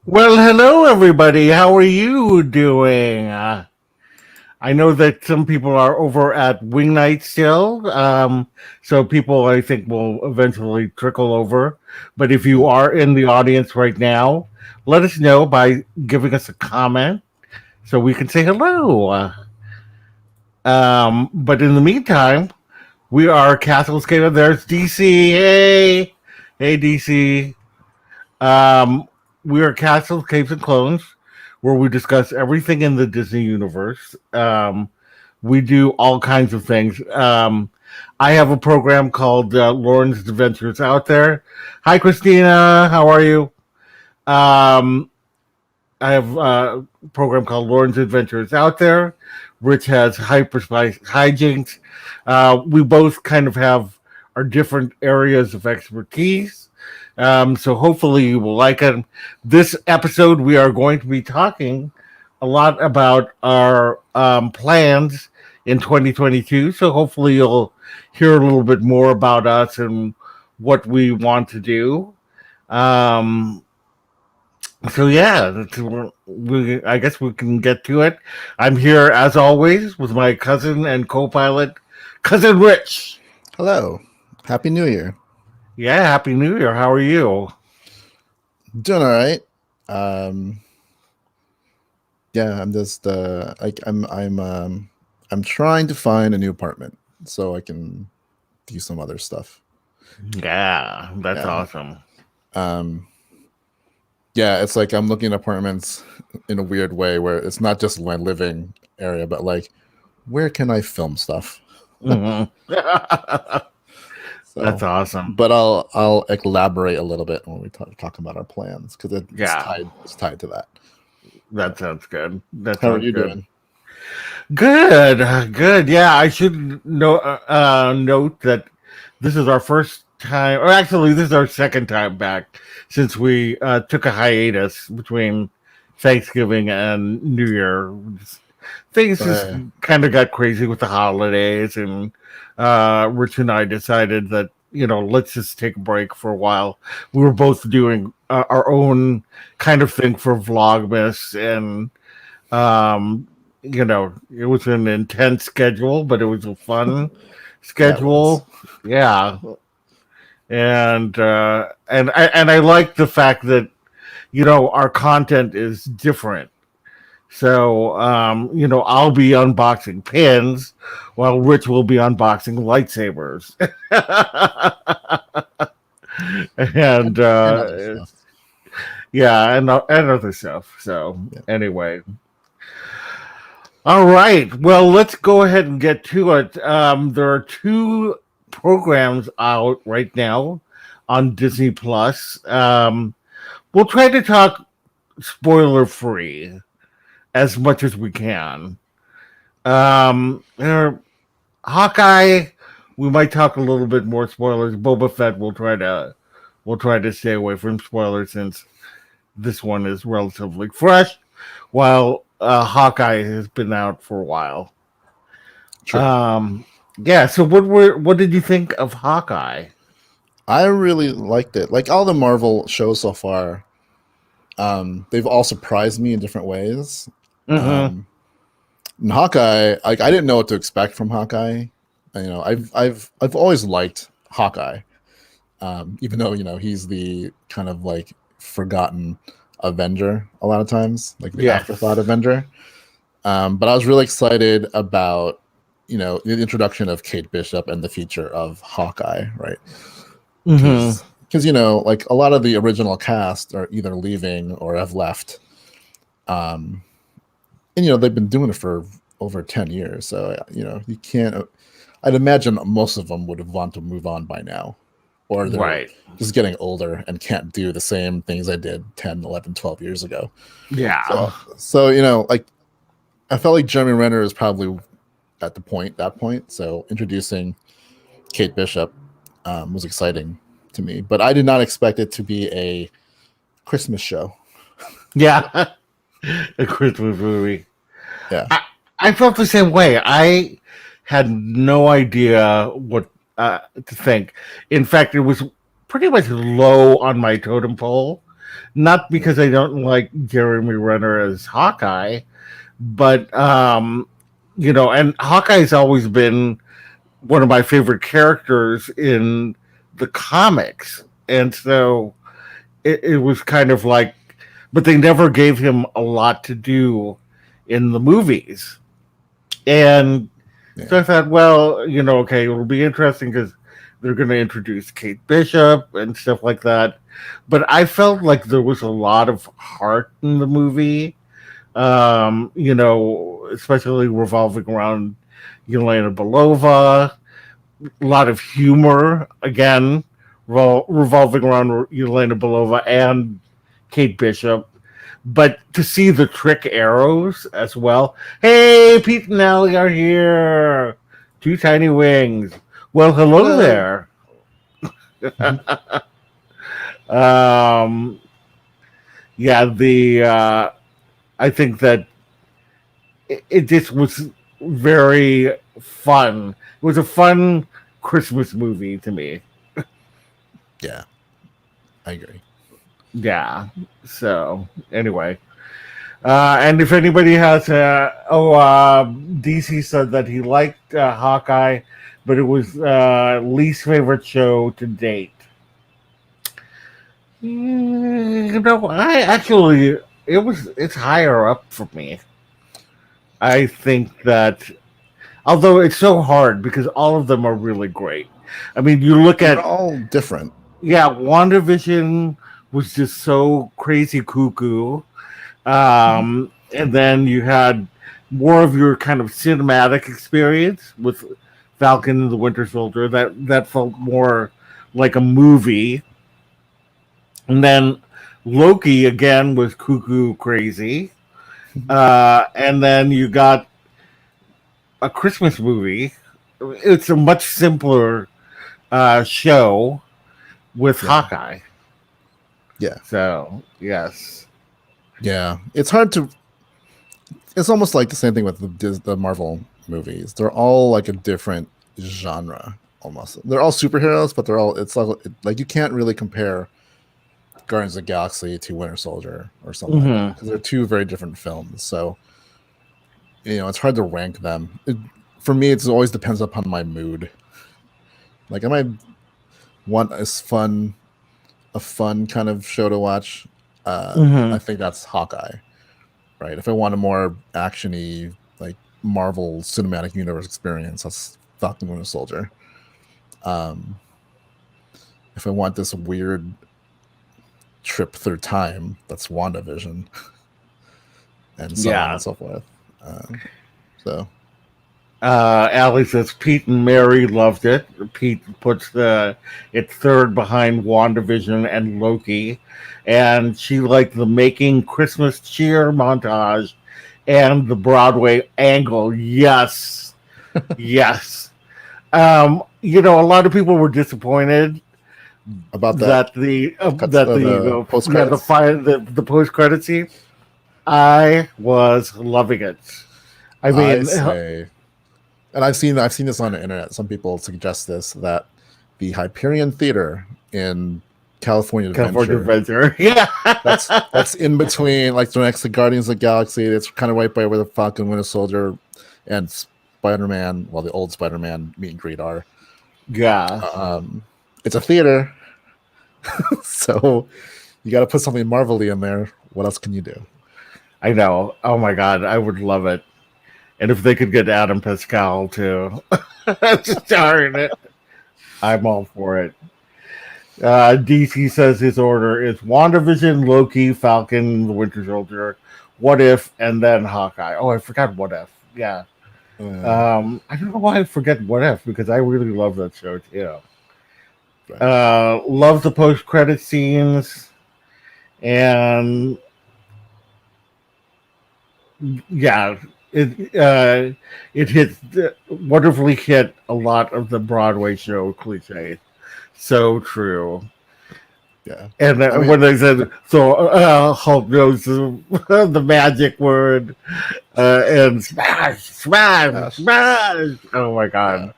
Well, hello everybody. How are you doing? I know that some people are over at Wing Night still, so people I think will eventually trickle over. But if you Yeah. are in the audience right now, let us know by giving us a comment so we can say hello. But in the meantime, we are Castle Skater. There's DC. Hey, hey DC. Um, we are Castles, Capes, and Clones, where we discuss everything in the Disney universe. We do all kinds of things. I have a program called Loren's Adventures Out There. Hi, Christina. How are you? Um, I have a program called Loren's Adventures Out There. Rich has Hyperspice Hijinks. We both kind of have our different areas of expertise. So hopefully you will like it. This episode, we are going to be talking a lot about our plans in 2022. So hopefully you'll hear a little bit more about us and what we want to do. Um, so yeah, I guess we can get to it. I'm here as always with my cousin and co-pilot, cousin Rich. Hello. Happy New Year. Yeah, happy New Year. How are you? Doing all right. Um, yeah, I'm just I'm trying to find a new apartment so I can do some other stuff. Yeah, that's Yeah. awesome. Um, yeah, it's like I'm looking at apartments in a weird way where it's not just my living area, but like where can I film stuff? Hmm. So, That's awesome. but I'll elaborate a little bit when we talk about our plans because Yeah, it's tied to that. that sounds good. That How are sounds you good. doing? Good. Yeah, I should note that this is our first time, or actually, this is our second time back since we took a hiatus between Thanksgiving and New Year. Things just Uh, kind of got crazy with the holidays, and Rich and I decided that let's just take a break for a while. We were both doing our own kind of thing for Vlogmas, and um, it was an intense schedule, but it was a fun yeah, it was. schedule. Yeah, and I like the fact that our content is different. So I'll be unboxing pins while Rich will be unboxing lightsabers. and And other stuff. yeah, and other stuff. So Yeah. anyway, all right. Well, let's go ahead and get to it. There are two programs out right now on Disney Plus. We'll try to talk spoiler free as much as we can. There, Hawkeye, we might talk a little bit more spoilers. Boba Fett, we'll try to stay away from spoilers since this one is relatively fresh, while Hawkeye has been out for a while. True. Um, yeah. So what did you think of Hawkeye? I really liked it. Like all the Marvel shows so far, they've all surprised me in different ways. Mm-hmm. Um, and Hawkeye, like I didn't know what to expect from Hawkeye. I've always liked Hawkeye, even though he's the kind of like forgotten Avenger a lot of times, like the afterthought Yes. Avenger. But I was really excited about the introduction of Kate Bishop and the future of Hawkeye, right? Mm-hmm. Because like a lot of the original cast are either leaving or have left, um, and they've been doing it for over 10 years. So you can't. I'd imagine most of them would have wanted to move on by now, or they're Right. just getting older and can't do the same things I did 10, 11, 12 years ago. Yeah. So like I felt like Jeremy Renner is probably at that point. So introducing Kate Bishop was exciting to me, but I did not expect it to be a Christmas show. Yeah. A Christmas movie. Yeah, I felt the same way. I had no idea what to think. In fact, it was pretty much low on my totem pole Not because I don't like Jeremy Renner as Hawkeye, but and Hawkeye's always been one of my favorite characters in the comics, and so it was kind of like, but they never gave him a lot to do in the movies, and so I thought, well, okay, it'll be interesting because they're going to introduce Kate Bishop and stuff like that. But I felt like there was a lot of heart in the movie, especially revolving around Yelena Belova. A lot of humor, again, revolving around Yelena Belova and Kate Bishop. But to see the trick arrows as well. Hey, Pete and Allie are here. Two tiny wings. Well, hello there. I think that it just was very fun. It was a fun Christmas movie to me. Yeah, I agree. Yeah. So anyway, and if anybody has DC said that he liked Hawkeye, but it was least favorite show to date. I actually it's higher up for me. I think that although it's so hard because all of them are really great. I mean, you look They're at all different. Yeah, WandaVision was just so crazy cuckoo. And then you had more of your kind of cinematic experience with Falcon and the Winter Soldier. That felt more like a movie. And then Loki again was cuckoo crazy. And then you got a Christmas movie. It's a much simpler show with Hawkeye. Yeah. So, yes. Yeah. It's hard to. It's almost like the same thing with the Marvel movies. They're all like a different genre almost. They're all superheroes, but it's like you can't really compare Guardians of the Galaxy to Winter Soldier or something like that because they're two very different films. So, it's hard to rank them. For me, it always depends upon my mood. Like, I want a fun kind of show to watch. I think that's Hawkeye, right? If I want a more actiony, like Marvel Cinematic Universe experience, that's Falcon Winter Soldier. If I want this weird trip through time, that's WandaVision, and so on and so forth. Allie says Pete and Mary loved it. Pete puts it third behind WandaVision and Loki, and she liked the Making Christmas Cheer montage and the Broadway angle. Yes, yes. A lot of people were disappointed about that. The post credit scene. I was loving it. I mean, and I've seen this on the internet. Some people suggest that the Hyperion Theater in California Adventure, yeah, that's in between, like next to Guardians of the Galaxy. It's kind of right by where the Falcon, Winter Soldier, and Spider-Man, the old Spider-Man meet and greet are. Yeah, it's a theater, so you got to put something Marvel-y in there. What else can you do? I know. Oh my god, I would love it. And if they could get Adam Pascal to star in it, I'm all for it. DC says his order is WandaVision, Loki, Falcon, the Winter Soldier, What If, and then Hawkeye. Oh, I forgot What If. Yeah. I don't know why I forget What If, because I really love that show too. Right. Love the post-credit scenes. And yeah, it wonderfully hit a lot of the Broadway show cliches. So true. Yeah. And when they said, Hulk knows the magic word, and smash. Oh my god.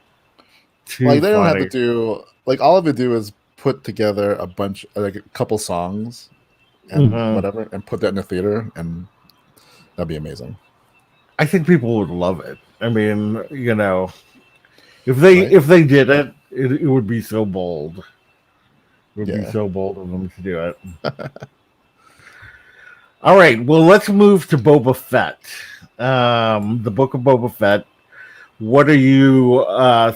Yeah. Like, they don't have to do, like, all of it do is put together a couple songs and Mhm. whatever, and put that in the theater, and that'd be amazing, I think people would love it. I mean, right? if they did it, it would be so bold. It would be Yeah. so bold of them to do it. All right, well, let's move to Boba Fett. The book of Boba Fett. What are you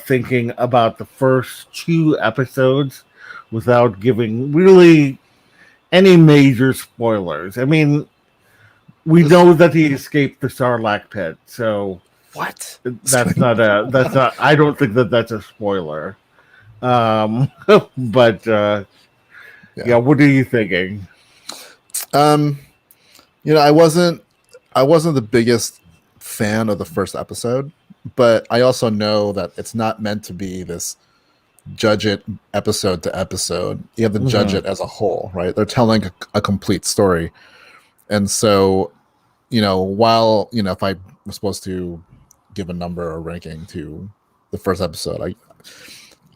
thinking about the first two episodes without giving really any major spoilers? I mean, we This know that he escaped the Sarlacc pit, so what? that's not. I don't think that that's a spoiler. Um, but Yeah. yeah, what are you thinking? Um, I wasn't the biggest fan of the first episode, but I also know that it's not meant to be this judge it episode to episode. You have to judge Mhm. it as a whole, right? They're telling a complete story. And so, while, if I was supposed to give a number or ranking to the first episode,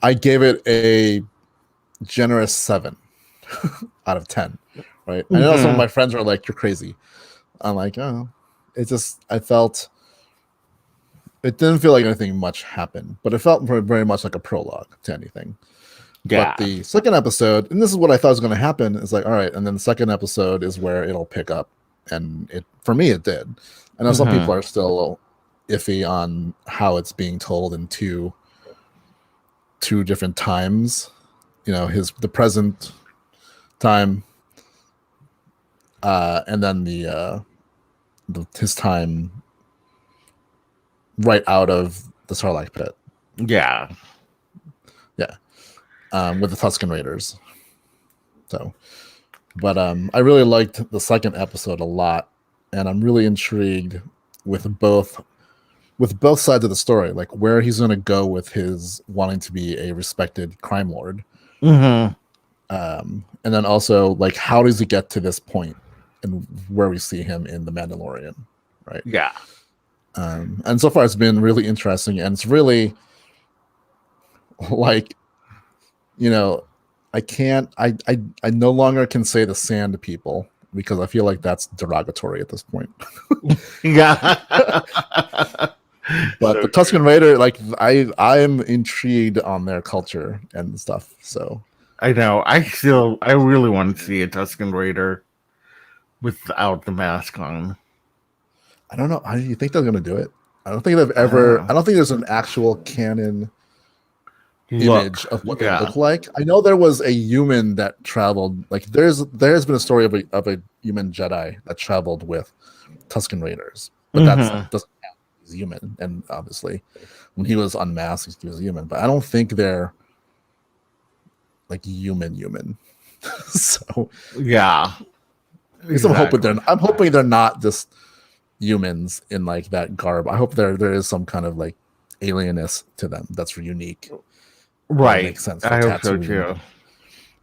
I gave it a generous 7 out of 10, right? I know some of Mhm. my friends were like, "You're crazy." I'm like, "Oh, I felt it didn't feel like anything much happened, but it felt very much like a prologue to anything." But Yeah. the second episode, and this is what I thought was going to happen, is like, all right, and then the second episode is where it'll pick up, and for me it did. I know some people Mhm. are still iffy on how it's being told in two different times. The present time, and then his time right out of the Sarlacc pit. Yeah. Yeah, with the Tusken Raiders. So, but I really liked the second episode a lot, and I'm really intrigued with both sides of the story, like where he's going to go with his wanting to be a respected crime lord, Mhm. and then also like how does he get to this point, and where we see him in the Mandalorian, right? Yeah. And so far it's been really interesting, and it's really like I can't I no longer can say the sand people because I feel like that's derogatory at this point. Yeah. But So the Tusken Raider, like I'm intrigued on their culture and stuff. So I know. I really want to see a Tusken Raider without the mask on. I don't know. How do you think they're gonna do it? I don't think they've I don't ever. I know. don't think there's an actual canon image Look. of what they Yeah. look like. I know there was a human that traveled. Like there's been a story of a human Jedi that traveled with Tusken Raiders, but that's Mhm. doesn't count. He's human, and obviously when he was unmasked, he was human. But I don't think they're like human. So Yeah. at least Exactly. I'm hoping they're not just humans in like that garb. I hope there is some kind of like alienness to them that's unique. That Right. makes sense for I hope so Tatooine.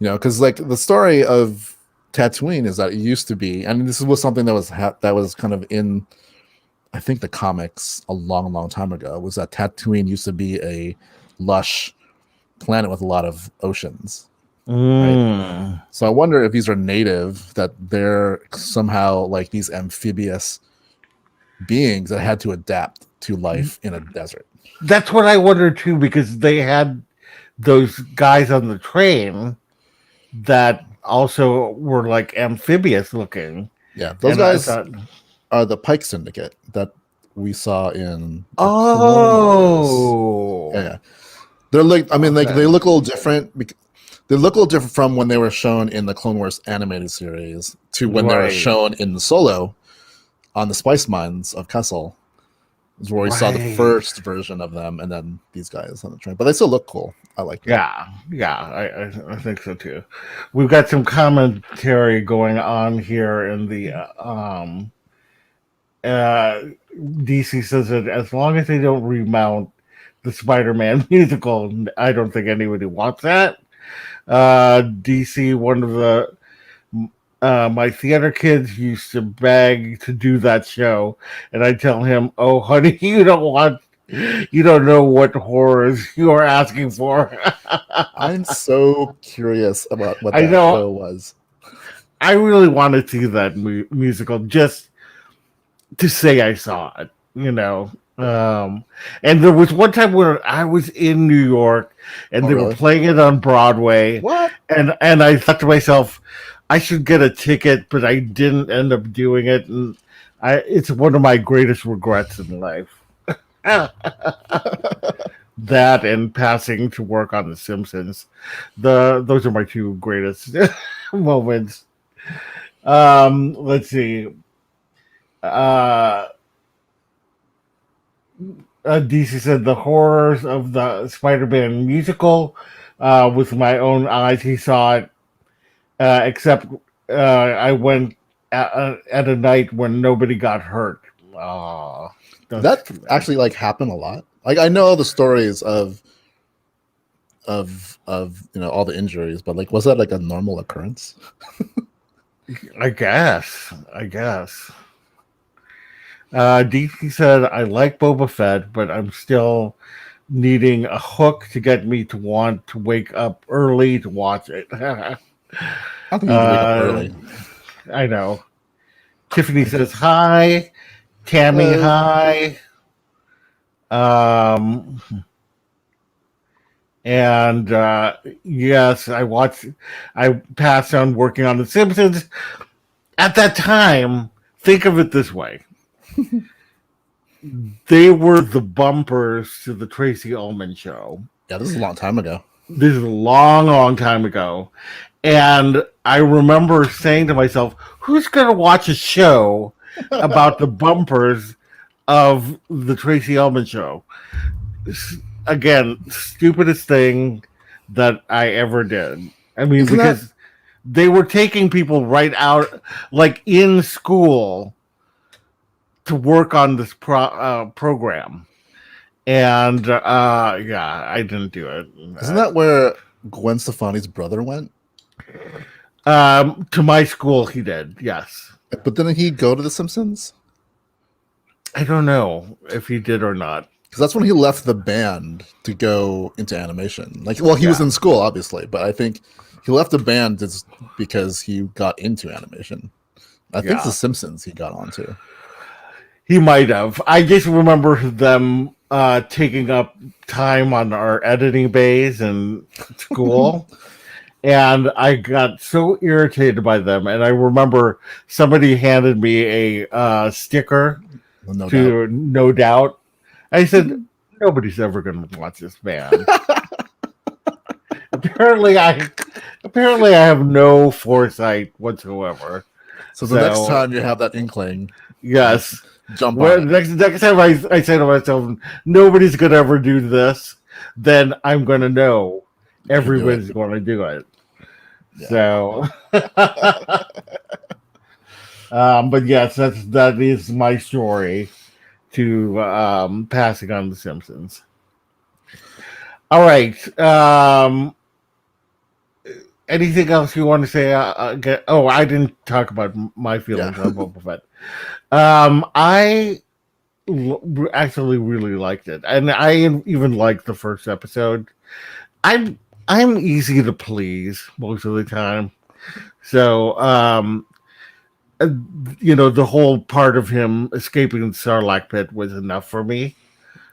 too. Because like the story of Tatooine is that it used to be, and this was something that was kind of in, I think, the comics a long time ago, was that Tatooine used to be a lush planet with a lot of oceans, right? Mm. So I wonder if these are native, that they're somehow like these amphibious beings that had to adapt to life in a desert. That's what I wondered too, because they had those guys on the train that also were like amphibious looking, Yeah, those and I guys thought, are the Pike Syndicate that we saw in the Clone Wars. oh, Yeah. They're like, I mean, like okay, they look a little different. They look a little different from when they were shown in the Clone Wars animated series to when they were right, shown in the Solo on the Spice Mines of Kessel, is where we saw the right. first version of them, and then these guys on the train. But they still look cool. I like them. Yeah, yeah, I think so too. We've got some commentary going on here in the uh DC says that as long as they don't remount the Spider-Man musical, I don't think anybody wants that. DC, one of the my theater kids used to beg to do that show, and I tell him, "Oh, honey, you don't know what horrors you are asking for." I'm so curious about what I that know. show was. I really want to see that musical just to say I saw it, And there was one time where I was in New York and Oh, they were really? playing it on Broadway, What? and I thought to myself, I should get a ticket, but I didn't end up doing it, and it's one of my greatest regrets in life. That and passing to work on The Simpsons, those are my two greatest moments. Let's see. Uh, DC said the horrors of the Spider-Man musical. With my own eyes, he saw it. Except I went at a night when nobody got hurt. Did that actually like happen a lot? Like I know the stories of all the injuries, but like was that like a normal occurrence? I guess. DC said, I like Boba Fett, but I'm still needing a hook to get me to want to wake up early to watch it. I think you need to wake up early. I know. Tiffany says, hi. Tammy, hi. And yes, I passed on working on The Simpsons. At that time, think of it this way. They were the bumpers to the Tracy Ullman show. Yeah, this is a long time ago. This is a long, long time ago. And I remember saying to myself, who's going to watch a show about the bumpers of the Tracy Ullman show? Again, stupidest thing that I ever did. I mean, because they were taking people right out, like in school, to work on this program. And yeah, I didn't do it. Isn't that where Gwen Stefani's brother went? To my school, he did, yes. But didn't he go to The Simpsons? I don't know if he did or not. Because that's when he left the band to go into animation. Like, well, he was in school, obviously, but I think he left the band just because he got into animation. I think The Simpsons he got onto. He might have. I just remember them taking up time on our editing bays in school. And I got so irritated by them. And I remember somebody handed me a sticker to No Doubt. I said, nobody's ever going to watch this band. Apparently, I have no foresight whatsoever. So the next time you have that inkling, yes, jump on it. Next time I say to myself, nobody's going to ever do this, then I'm going to know everybody's going to do it. Yeah. So, but yes, that is my story to passing on The Simpsons. All right. Anything else you want to say? I didn't talk about my feelings on Boba Fett. I actually really liked it, and I even liked the first episode. I'm easy to please most of the time, so the whole part of him escaping the Sarlacc pit was enough for me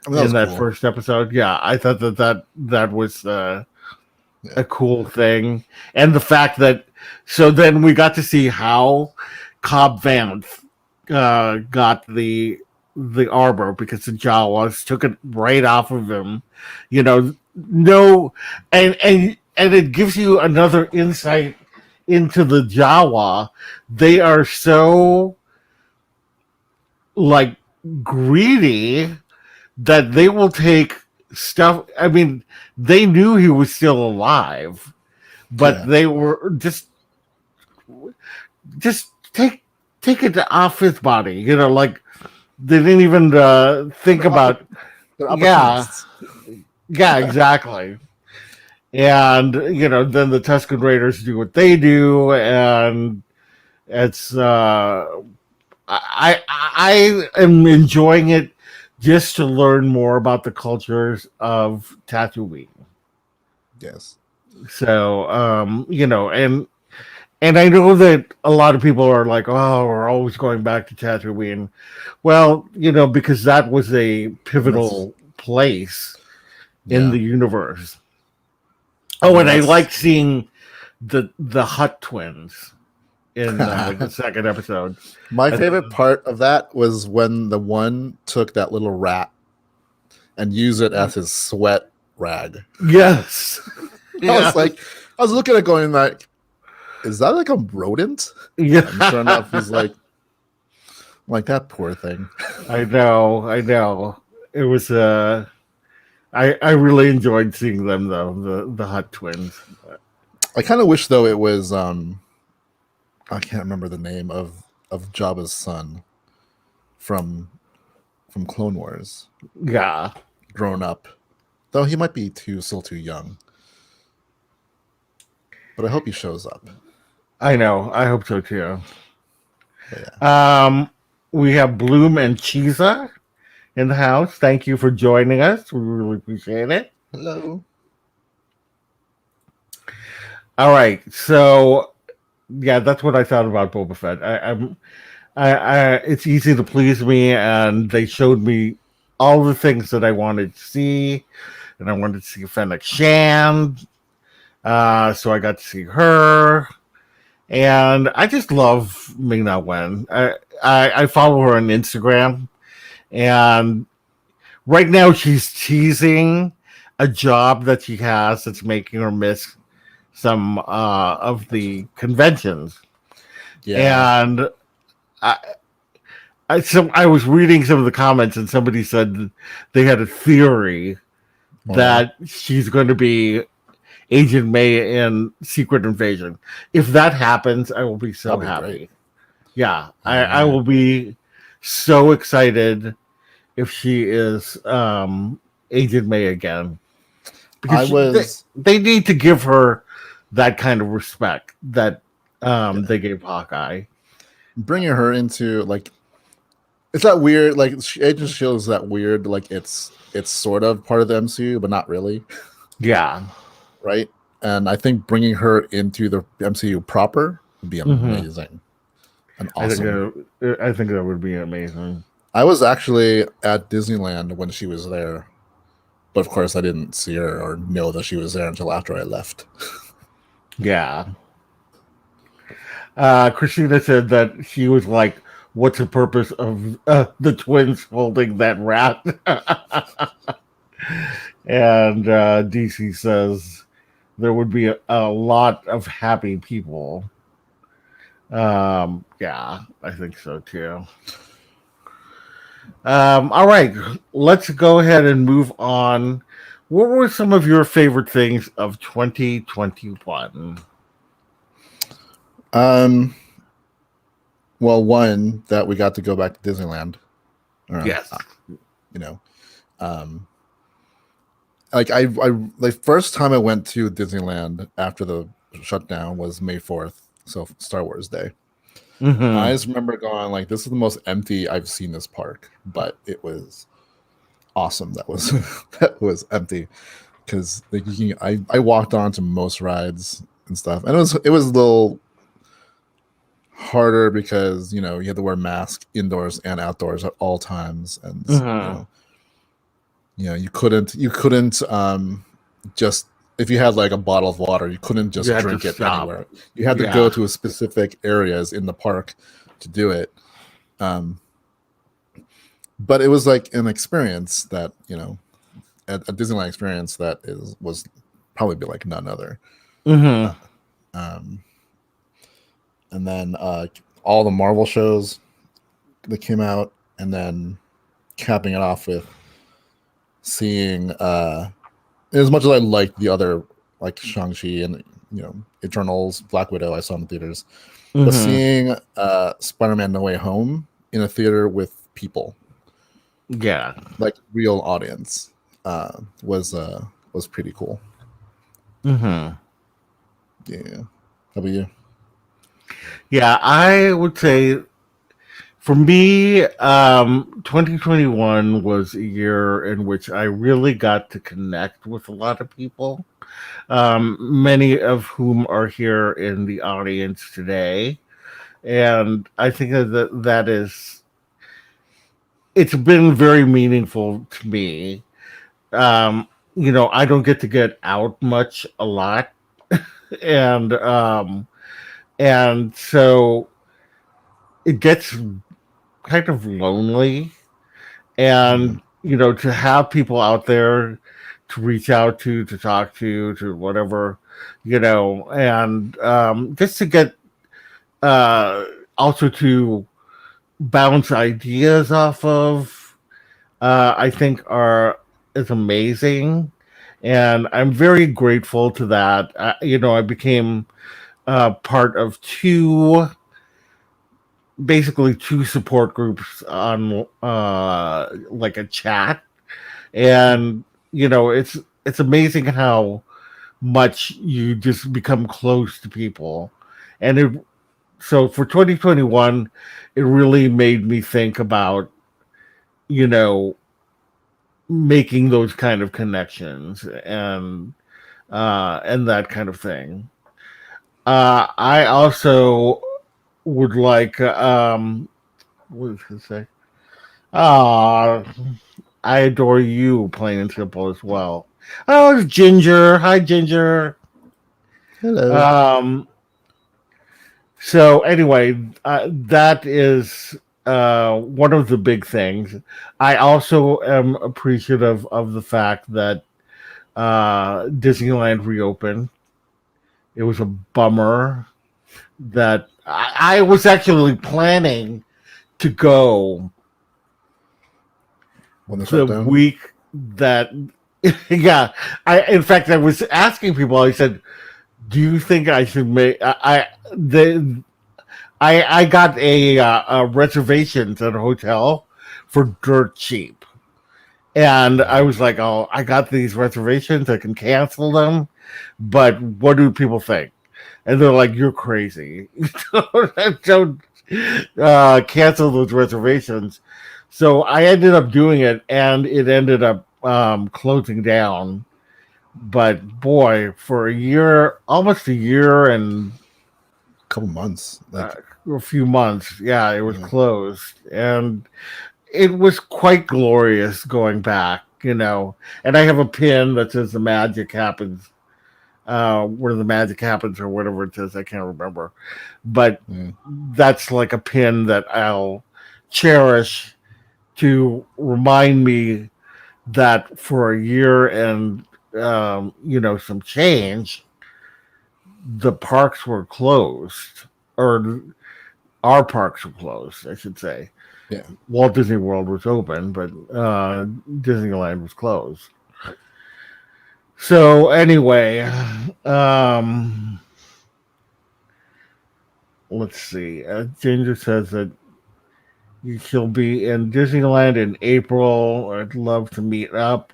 in that first episode. Yeah, I thought that was a cool thing, and the fact that so then we got to see how Cobb Vanth got the armor because the Jawas took it right off of him. No, and it gives you another insight into the Jawa. They are so like greedy that they will take stuff. I mean, they knew he was still alive, but they were just take it off his body. Like they didn't even think about. Yeah, exactly. And then the Tusken Raiders do what they do, and it's I am enjoying it just to learn more about the cultures of Tatooine. Yes. So And I know that a lot of people are like, "Oh, we're always going back to Tatooine." Well, because that was a And that's pivotal place in yeah, the universe. I Oh, mean and I that's liked seeing the Hutt Twins in the second episode. my I favorite thought, part of that was when the one took that little rat and used it as his sweat rag. yes, I was yeah, like, I was looking at it going like, is that like a rodent? And sure enough, he's yeah. like that poor thing. I know. It was I really enjoyed seeing them though, the Hutt Twins. I kind of wish though it was I can't remember the name of Jabba's son from Clone Wars, Yeah, grown up. Though he might be still too young. But I hope he shows up. I know. I hope so too. But yeah. We have Bloom and Cheesa in the house. Thank you for joining us. We really appreciate it. Hello. All right, so yeah, that's what I thought about Boba Fett. It's easy to please me, and they showed me all the things that I wanted to see, and I wanted to see Fennec Shand. So I got to see her, and I just love Ming Na Wen. I follow her on Instagram, and right now she's teasing a job that she has that's making her miss some of the conventions. Yeah. And I, I was reading some of the comments, and somebody said they had a theory Oh yeah. that she's going to be Agent May in Secret Invasion. If that happens, I will be so That'd be great. happy. Yeah, I Yeah. will be so excited if she is Agent May again, because I was they need to give her that kind of respect that yeah, they gave Hawkeye. bringing her into like it's that weird like Agent Shield is that weird like it's sort of part of the MCU but not really, Yeah. right? And I think bringing her into the MCU proper would be Hmm. amazing and awesome. I think that would be amazing. I was actually at Disneyland when she was there, but of course I didn't see her or know that she was there until after I left. Yeah. Christina said that she was like, "What's the purpose of the twins holding that rat?" And DC says there would be a lot of happy people. Yeah, I think so too. All right, let's go ahead and move on. What were some of your favorite things of 2021? Um, well, one that we got to go back to Disneyland. Yes. You know, um, like I the first time I went to Disneyland after the shutdown was May 4th, so Star Wars Day. I Mm-hmm. just remember going like, "This is the most empty I've seen this park," but it was awesome. That was that was empty because like I walked on to most rides and stuff, and it was a little harder because you had to wear masks indoors and outdoors at all times, and Mm-hmm. you couldn't just if you had like a bottle of water you couldn't You just had to drink it stop. anywhere. You had to go Yeah. to a specific areas in the park to do it. um but it was like an experience that a Disneyland experience that was probably be like none other. Mm-hmm. uh, um and then all the Marvel shows that came out, and then capping it off with seeing as much as I liked the other like Shang-Chi and Eternals, Black Widow, I saw in the theaters, but Mm-hmm. seeing Spider-Man No Way Home in a theater with people, Yeah. like real audience, was pretty cool. Mm-hmm. Yeah. How about you? Yeah, I would say for me, 2021 was a year in which I really got to connect with a lot of people. many of whom are here in the audience today. And I think that is, it's been very meaningful to me. Um, I don't get out much a lot. And, and so it gets kind of lonely. And, to have people out there to reach out to talk to whatever, and just to get, uh, also to bounce ideas off of, I think are is amazing, and I'm very grateful to that. I became part of basically two support groups on like a chat, and it's amazing how much you just become close to people, and so for 2021, it really made me think about you know making those kind of connections and that kind of thing. I also would like what did I say? Ah, I adore you, plain and simple as well. Oh, it's Ginger. Hi, Ginger. Hello. Um, so anyway, that is one of the big things. I also am appreciative of the fact that Disneyland reopened. It was a bummer that I was actually planning to go When they the shut down. week that yeah. In fact, I was asking people. I said, do you think I should make the I got a reservations at a hotel for dirt cheap, and I was like, oh, I got these reservations, I can cancel them, but what do people think? And they're like, you're crazy. Don't cancel those reservations. So I ended up doing it, and it ended up closing down. But boy, for a year, almost a year and A couple months. uh, Like, a few months, yeah, it was yeah. closed, and it was quite glorious going back. And I have a pin that says the magic happens, where the magic happens, or whatever it says. I can't remember, but Yeah. that's like a pin that I'll cherish to remind me that for a year and some change, the parks were closed, or our parks were closed, I should say. Yeah. Walt Disney World was open, but Disneyland was closed. So anyway, um, let's see. Ginger says that she'll be in Disneyland in April. I'd love to meet up.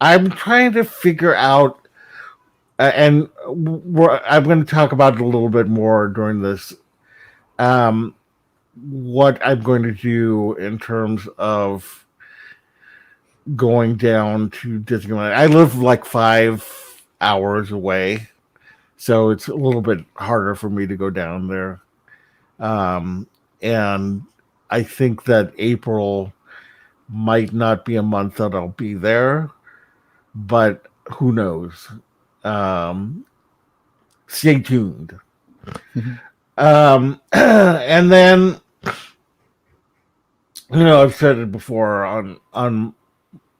I'm trying to figure out, and I'm going to talk about it a little bit more during this. Um, what I'm going to do in terms of going down to Disneyland. I live like 5 hours away, so it's a little bit harder for me to go down there. And I think that April might not be a month that I'll be there, but who knows? Um, Stay tuned. Mhm. And then I've said it before on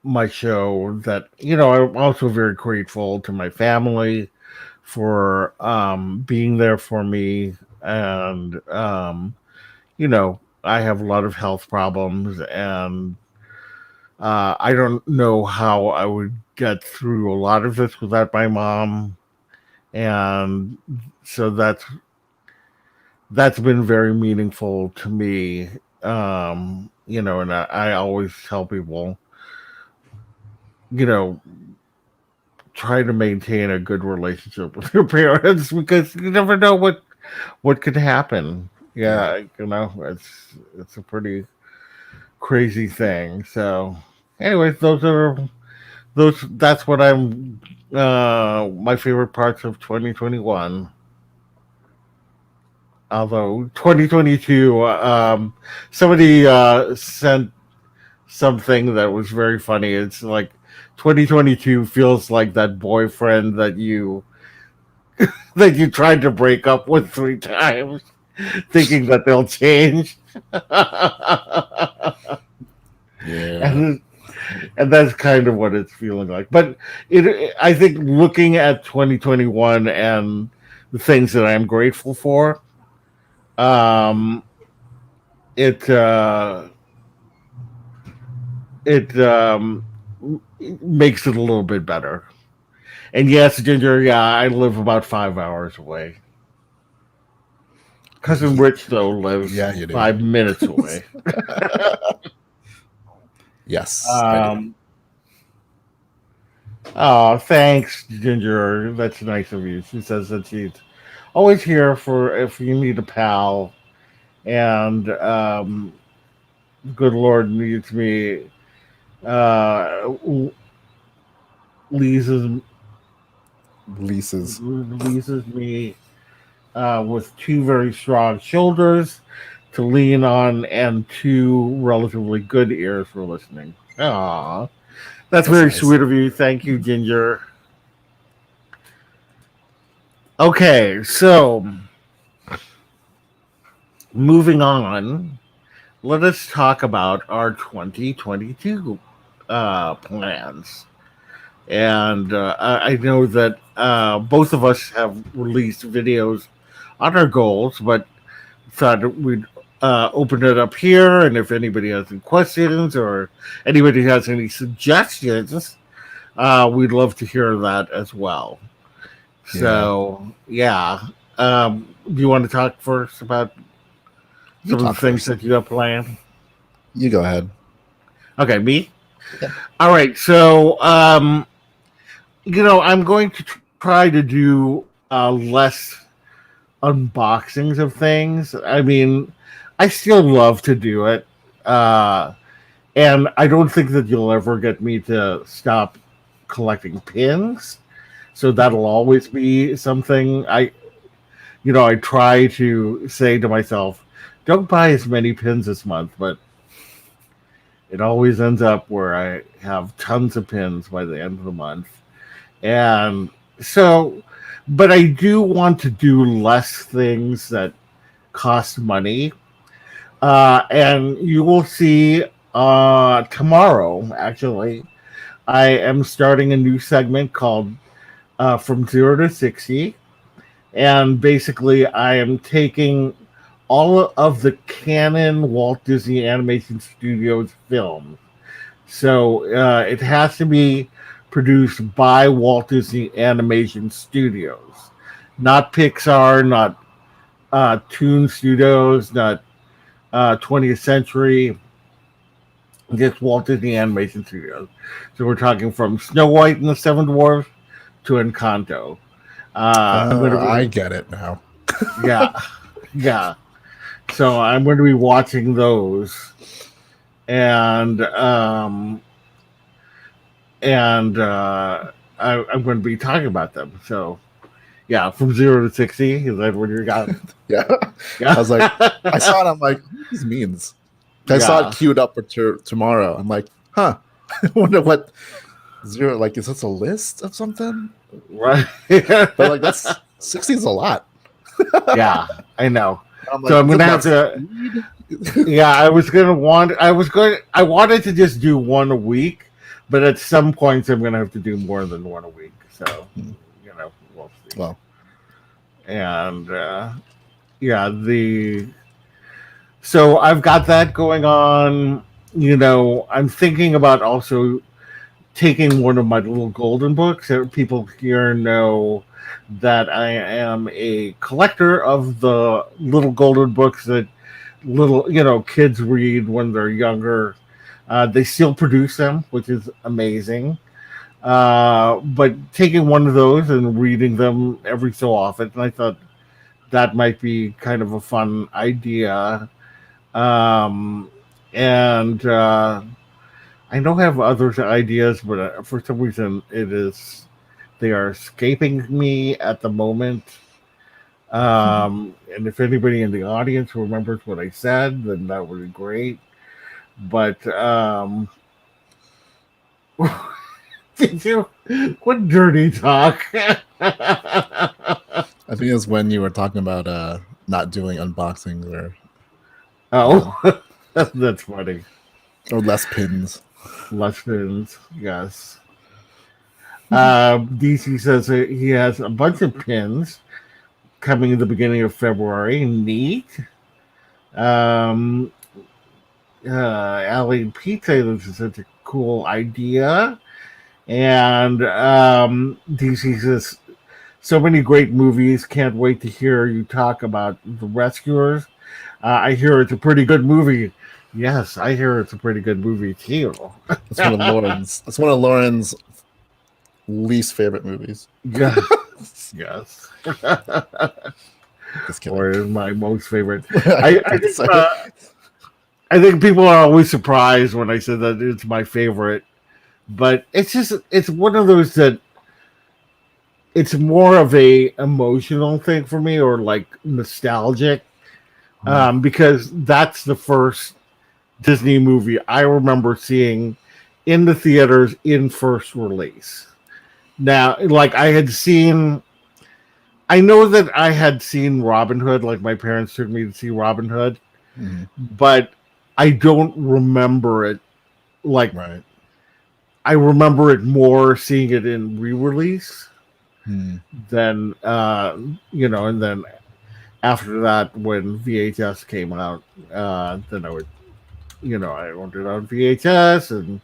my show that I'm also very grateful to my family for being there for me, and I have a lot of health problems, and I don't know how I would get through a lot of this without my mom, and so that's been very meaningful to me. And I always tell people, you know, try to maintain a good relationship with your parents, because you never know what could happen. Yeah. Yeah, it's a pretty crazy thing. So, anyways, That's what I'm my favorite parts of 2021. Although 2022, somebody sent something that was very funny. It's like 2022 feels like that boyfriend that you tried to break up with 3 times, thinking that they'll change. Yeah. and and that's kind of what it's feeling like. But I think looking at 2021 and the things that I'm grateful for, um, it it makes it a little bit better. And yes, Ginger, yeah, I live about 5 hours away. Cousin Rich though lives Yeah, you do. 5 minutes away. Yes, I do. Um, oh, thanks, Ginger. That's nice of you. She says that she's always here for if you need a pal, and good Lord needs me. Uh, leases Leases. leases me with two very strong shoulders to lean on and two relatively good ears for listening. Ah, that's That's very nice. sweet of you. Thank you, Ginger. Okay, so moving on, let us talk about our 2022 plans. And I know that both of us have released videos on our goals, but thought we'd open it up here. And if anybody has any questions or anybody has any suggestions, we'd love to hear that as well. Yeah. So, yeah. Do you want to talk first about You some of the talk things first. that you have planned? You go ahead. Okay, me? Yeah. All right. So, I'm going to try to do less unboxings of things. I mean, I still love to do it. Uh, and I don't think that you'll ever get me to stop collecting pins. So that'll always be something I try to say to myself, don't buy as many pins this month, but it always ends up where I have tons of pins by the end of the month. And so, but I do want to do less things that cost money. And you will see tomorrow, actually, I am starting a new segment called From Zero to 60. And basically, I am taking all of the canon Walt Disney Animation Studios films. So it has to be produced by Walt Disney Animation Studios, not Pixar, not Toon Studios, not 20th Century, just Walt Disney Animation Studios. So we're talking from Snow White and the Seven Dwarfs to Encanto. I'm going to I be, get it now. yeah, yeah. So I'm going to be watching those, and I'm going to be talking about them. So yeah, from 0 to 60 is that what you got? Yeah. Yeah, I was like, I saw it. I'm like, what this means? I saw yeah, it queued up for tomorrow. I'm like, huh. I wonder what zero. Like, is this a list of something? right. But like, that's 60 is a lot. Yeah, I know. I'm like, So I'm is going it to about have to. speed? Yeah, I wanted to just do one a week, but at some points I'm gonna have to do more than one a week. So, we'll see. Well, And yeah, the so I've got that going on. I'm thinking about also taking one of my little golden books. People here know that I am a collector of the little golden books that little kids read when they're younger. They still produce them, which is amazing. But taking one of those and reading them every so often, and I thought that might be kind of a fun idea. And I know I have other ideas, but for some reason they are escaping me at the moment. And if anybody in the audience remembers what I said, then that would be great. But did you? What dirty talk? I think it's when you were talking about not doing unboxings Oh, that's funny. or less pins. Lessons, yes. DC says that he has a bunch of pins coming in the beginning of February. Neat. Um, Ali and Pete say this is such a cool idea. And DC says, so many great movies. Can't wait to hear you talk about The Rescuers. I hear it's a pretty good movie. Yes, I hear it's a pretty good movie too. That's one of Loren's. That's one of Loren's least favorite movies. Yes, yes. Just kidding. Or is my most favorite. I think people are always surprised when I say that it's my favorite, but it's one of those that it's more of a emotional thing for me, or like nostalgic, because that's the first Disney movie I remember seeing in the theaters in first release. Now, like I know that I had seen Robin Hood, like my parents took me to see Robin Hood, but I don't remember it. Like, right. I remember it more seeing it in re-release than, and then after that, when VHS came out, then I would, I owned it on VHS and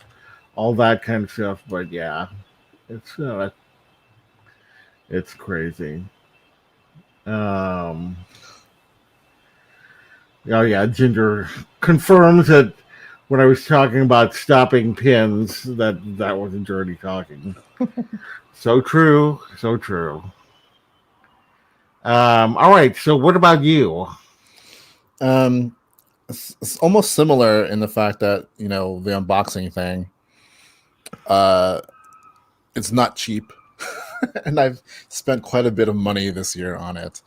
all that kind of stuff. But yeah, it's crazy. Oh yeah, Ginger confirms that when I was talking about stopping pins, that wasn't dirty talking. So true, so true. All right, so what about you? It's almost similar in the fact that the unboxing thing. It's not cheap, and I've spent quite a bit of money this year on it.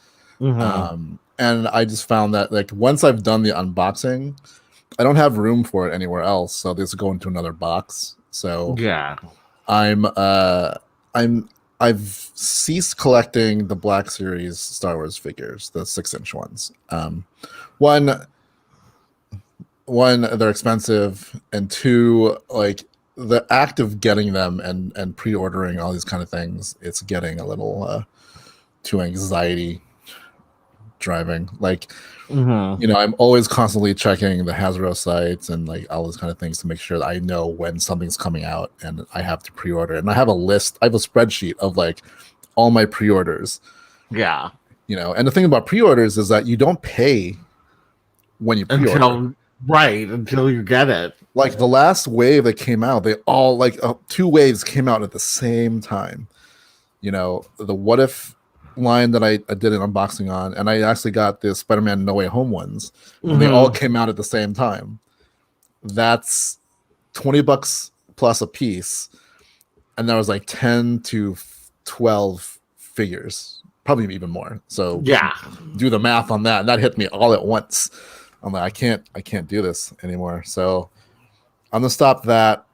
And I just found that like once I've done the unboxing, I don't have room for it anywhere else, so this go into another box. So yeah, I've ceased collecting the Black Series Star Wars figures, the 6-inch ones. One, they're expensive, and two, like the act of getting them and pre-ordering all these kind of things, it's getting a little too anxiety driving. Like, I'm always constantly checking the Hasbro sites and like all those kind of things to make sure that I know when something's coming out and I have to pre-order. And I have a list, I have a spreadsheet of like all my pre-orders. Yeah. And the thing about pre-orders is that you don't pay when you pre-order. Until you get it. Like the last wave that came out, they all like 2 waves came out at the same time. The What If line that I did an unboxing on, and I actually got the Spider-Man No Way Home ones, and they all came out at the same time. That's $20 plus a piece, and there was like 10 to 12 figures, probably even more. So yeah, do the math on that. And that hit me all at once. I'm like, I can't do this anymore. So I'm gonna stop that.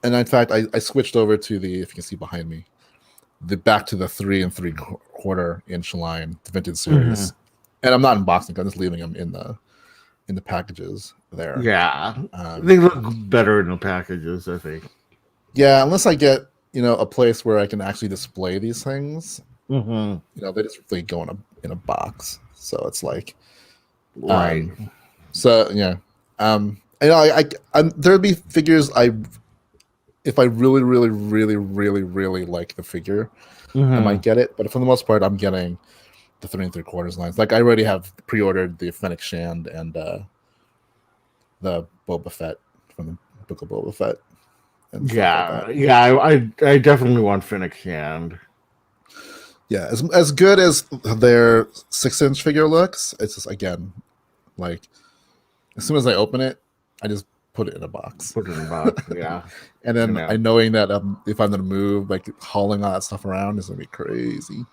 And in fact, I switched over to the, if you can see behind me, back to the 3 3/4 inch line, the vintage series. And I'm not unboxing, I'm just leaving them in the packages there. Yeah. They look better in the packages, I think. Yeah, unless I get, a place where I can actually display these things. They just really go in a box. So it's like right. So yeah. There'd be figures if I really, really, really, really, really like the figure, I might get it. But for the most part, I'm getting the 3 3/4 lines. Like I already have pre-ordered the Fennec Shand and the Boba Fett from the Book of Boba Fett. Yeah, I definitely want Fennec Shand. Yeah, as good as their 6-inch figure looks, it's just again, like as soon as I open it, I just put it in a box. Put it in a box. Yeah. And then Yeah. I knowing that if I'm gonna move, like hauling all that stuff around is gonna be crazy.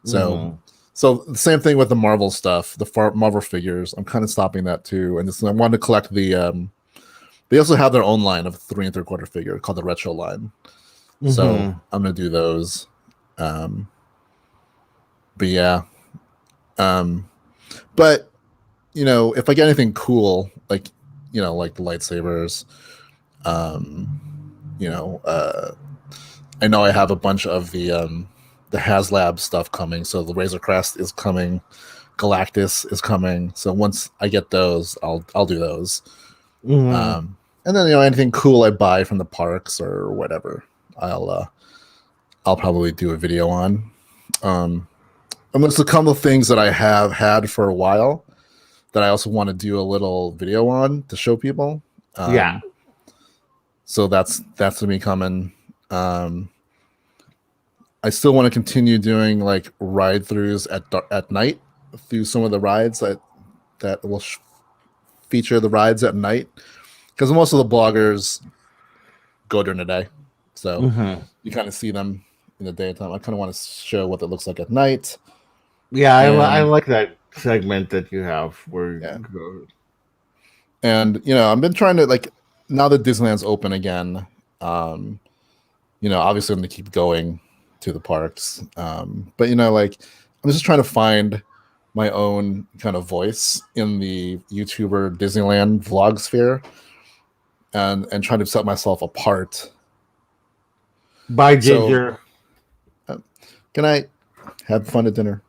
So so the same thing with the Marvel stuff, the Marvel figures. I'm kind of stopping that too. And I wanted to collect the they also have their own line of 3 3/4 figure called the retro line. So I'm gonna do those. But yeah. But you know, if I get anything cool, like you know, like the lightsabers, you know, I know I have a bunch of the HasLab stuff coming. So the Razor Crest is coming, Galactus is coming. So once I get those, I'll do those. And then you know anything cool I buy from the parks or whatever, I'll probably do a video on. And there's a couple of things that I have had for a while that I also want to do a little video on to show people. Yeah. So that's gonna be coming. I still want to continue doing like ride throughs at night through some of the rides that will feature the rides at night, because most of the bloggers go during the day, so you kind of see them in the daytime. I kind of want to show what it looks like at night. Yeah, I like that segment that you have where you go. And you know, I've been trying to, like, now that Disneyland's open again, you know, obviously I'm gonna keep going to the parks. But you know, like, I'm just trying to find my own kind of voice in the YouTuber Disneyland vlog sphere, and trying to set myself apart. Bye, Ginger. So, can I have fun at dinner?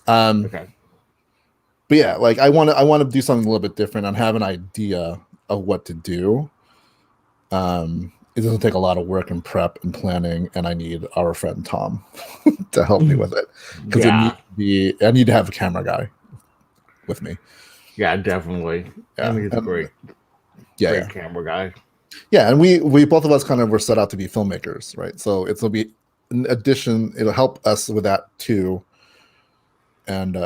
Okay. But yeah, like I want to do something a little bit different and have an idea of what to do. It doesn't take a lot of work and prep and planning, and I need our friend Thom to help me with it, because I need to have a camera guy with me. Yeah, definitely. Yeah, he's a great camera guy. Yeah, and we both of us kind of were set out to be filmmakers, right? So it'll be an addition. It'll help us with that too. And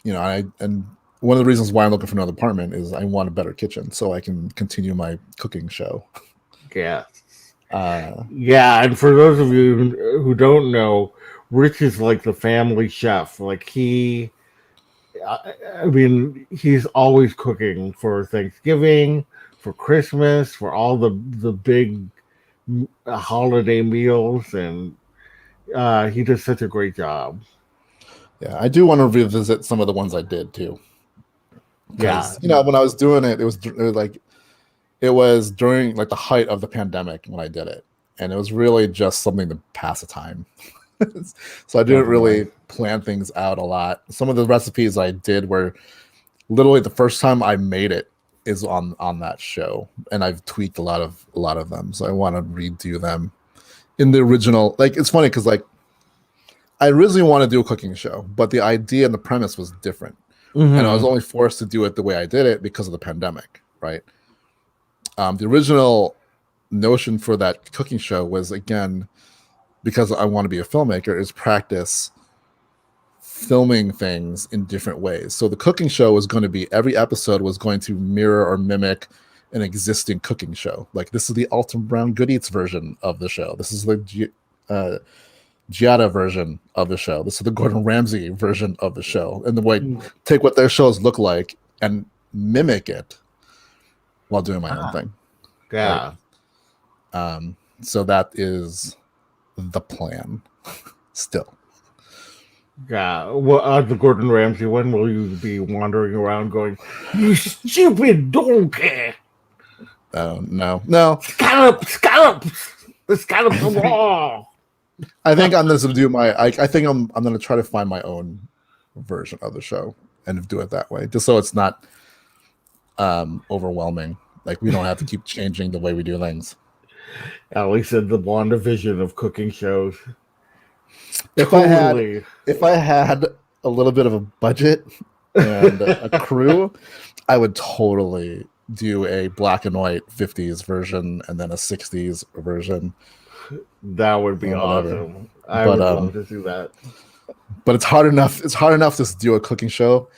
you know, and one of the reasons why I'm looking for another apartment is I want a better kitchen so I can continue my cooking show. Yeah. And for those of you who don't know, Rich is like the family chef. Like I mean, he's always cooking for Thanksgiving, for Christmas, for all the big holiday meals, and he does such a great job. Yeah, I do want to revisit some of the ones I did too. Yeah, you know, when I was doing it, it was during like the height of the pandemic when I did it, and it was really just something to pass the time. So I didn't really plan things out a lot. Some of the recipes I did were literally the first time I made it is on that show, and I've tweaked a lot of them. So I want to redo them in the original. Like, it's funny because like I originally wanted to do a cooking show, but the idea and the premise was different, and I was only forced to do it the way I did it because of the pandemic, right? The original notion for that cooking show was, again, because I want to be a filmmaker, is practice filming things in different ways. So the cooking show was going to be, every episode was going to mirror or mimic an existing cooking show. Like, this is the Alton Brown Good Eats version of the show. This is the Giada version of the show. This is the Gordon Ramsay version of the show. And the way, take what their shows look like and mimic it while doing my own thing. Yeah. Right? So that is the plan still. Yeah. Well, the Gordon Ramsay one, will you be wandering around going, "You stupid donkey"? No. Scallops. The scallops are raw. I think I'm going to do I think I'm going to try to find my own version of the show and do it that way, just so it's not overwhelming. Like, we don't have to keep changing the way we do things. Allie said the WandaVision of cooking shows. If I had a little bit of a budget and a crew, I would totally do a black and white 50s version and then a 60s version. That would be awesome. I would love to do that. But it's hard enough. It's hard enough to do a cooking show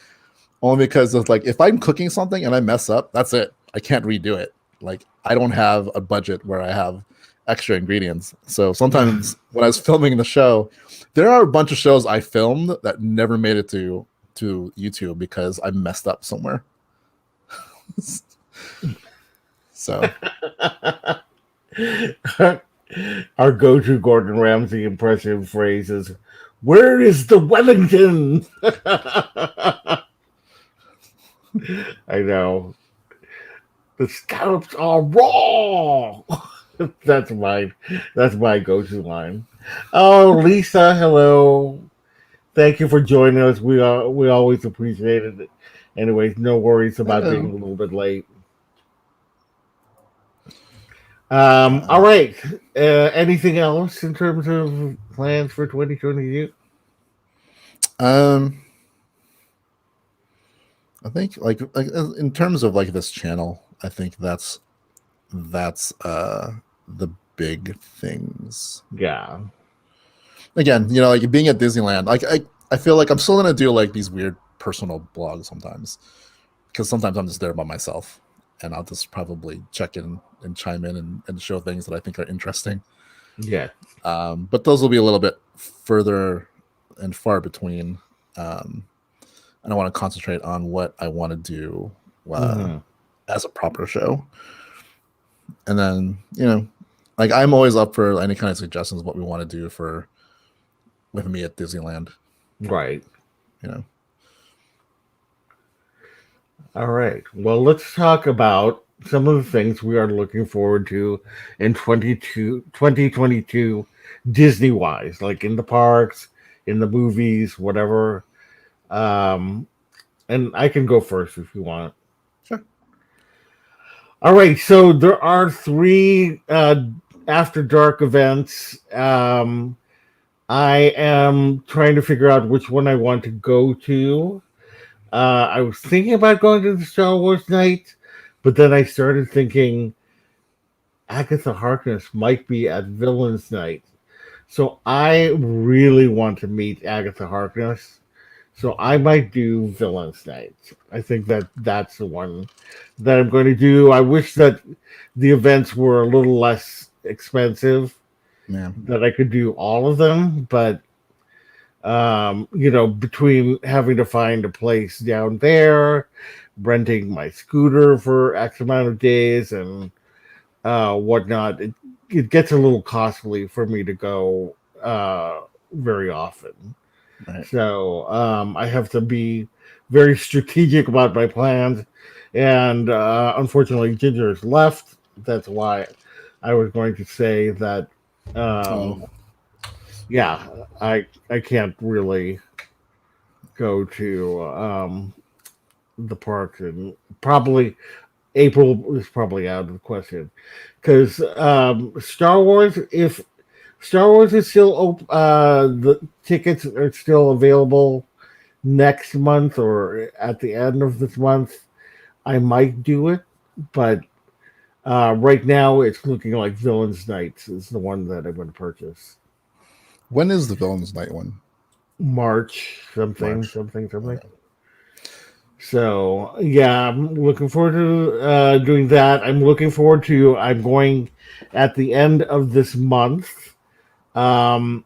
Only because of like if I'm cooking something and I mess up, that's it. I can't redo it. Like I don't have a budget where I have extra ingredients. So sometimes when I was filming the show, there are a bunch of shows I filmed that never made it to YouTube because I messed up somewhere. So Our go-to Gordon Ramsay impression phrase is, "Where is the Wellington?" I know. The scallops are raw. That's my go-to line. Oh, Lisa, hello. Thank you for joining us. We always appreciate it. Anyways, no worries about being a little bit late. All right. Anything else in terms of plans for 2022? I think like in terms of like this channel, I think that's the big things. Yeah. Again, you know, like being at Disneyland, like I feel like I'm still gonna do like these weird personal blogs sometimes, because sometimes I'm just there by myself, and I'll just probably check in and chime in and show things that I think are interesting. Yeah. But those will be a little bit further and far between. I don't want to concentrate on what I want to do as a proper show. And then, you know, like I'm always up for any kind of suggestions of what we want to do with me at Disneyland. Right. You know. All right. Well, let's talk about some of the things we are looking forward to in 2022 Disney-wise, like in the parks, in the movies, whatever. And I can go first if you want. Sure. All right. So there are 3 After Dark events. I am trying to figure out which one I want to go to. I was thinking about going to the Star Wars night, but then I started thinking Agatha Harkness might be at Villains Night. So I really want to meet Agatha Harkness. So I might do Villains Night. I think that's the one that I'm going to do. I wish that the events were a little less expensive. Yeah. That I could do all of them, but you know, between having to find a place down there, renting my scooter for X amount of days, and whatnot, it gets a little costly for me to go very often. Right. So I have to be very strategic about my plans, and unfortunately, Ginger's left. That's why I was going to say that. Yeah, I can't really go to the parks, and probably April is probably out of the question because Star Wars. If Star Wars is still the tickets are still available next month or at the end of this month, I might do it, but right now it's looking like Villains Nights is the one that I'm going to purchase. When is the Villains Night one? March something. Okay. So yeah, I'm looking forward to doing that. I'm going at the end of this month to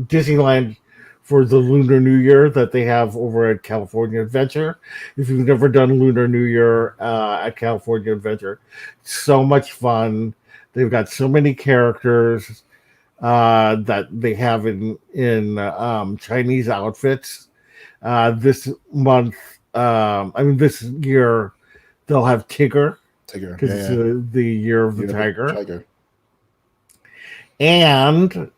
Disneyland for the Lunar New Year that they have over at California Adventure. If you've never done Lunar New Year at California Adventure, so much fun. They've got so many characters that they have in Chinese outfits. This month, this year, they'll have Tigger because it's the year of the tiger. And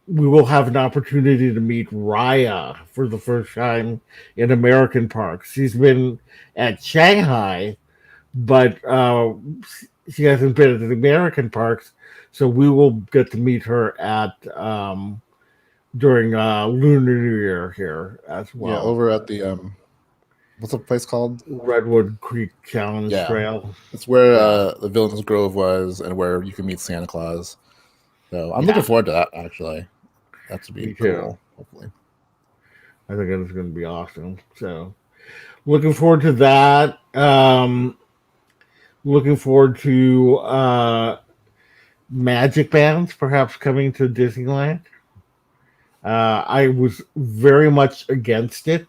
we will have an opportunity to meet Raya for the first time in American parks. She's been at Shanghai, but she hasn't been at the American parks. So we will get to meet her at during Lunar New Year here as well. Yeah, over at the what's the place called? Redwood Creek Challenge Trail. It's where the Villains Grove was, and where you can meet Santa Claus. So I'm looking forward to that. Actually, that should be cool. Hopefully. I think it's going to be awesome. So looking forward to that. Looking forward to magic bands perhaps coming to Disneyland. I was very much against it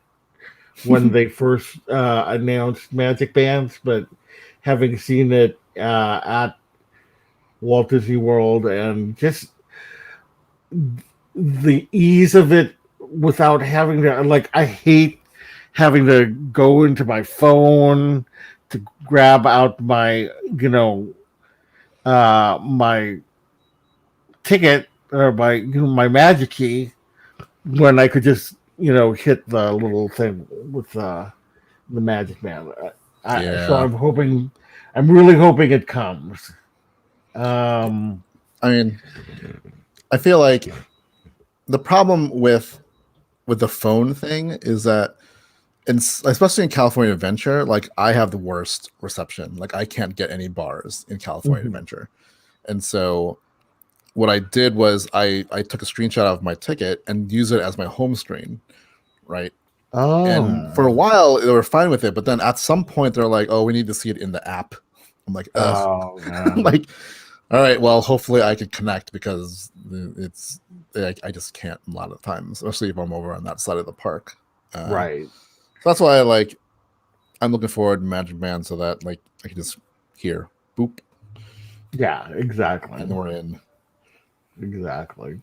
when they first announced magic bands, but having seen it at Walt Disney World and just the ease of it without having to, like, I hate having to go into my phone to grab out my, my ticket or my magic key when I could just, hit the little thing with the magic man. So Yeah. I'm really hoping it comes. Um, I mean, I feel like the problem with the phone thing is that, especially in California Adventure, like I have the worst reception. Like I can't get any bars in California mhm. Adventure, and so what I did was I took a screenshot of my ticket and used it as my home screen, right? And for a Oh, while they were fine with it, but then at some point they're like, "Oh, we need to see it in the app." I'm like, "Ugh." oh I'm man. like, all right, well, hopefully I can connect because it's I just can't a lot of times, especially if I'm over on that side of the park. Right. So that's why I'm looking forward to Magic Band so that like I can just hear boop Yeah, exactly. and we're in. Exactly.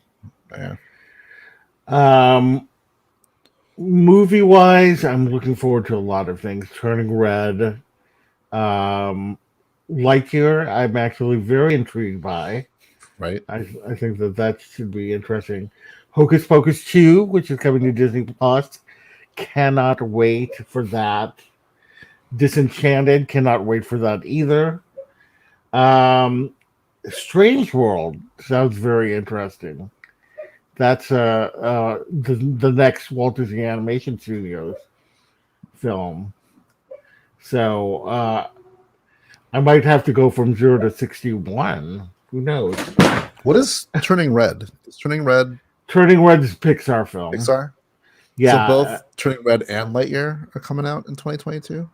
Yeah, Um, movie wise, I'm looking forward to a lot of things. Turning Red, um, Lightyear, I'm actually very intrigued by. right. I think that should be interesting. Hocus Pocus 2, which is coming to Disney Plus, cannot wait for that. Disenchanted, cannot wait for that either. Um, Strange World sounds very interesting. That's the next Walt Disney Animation Studios film. So I might have to go from 0 to 61. Who knows? What is Turning Red? Is Turning Red Turning Red is a Pixar film. Pixar? So Yeah, both Turning Red and Lightyear are coming out in 2022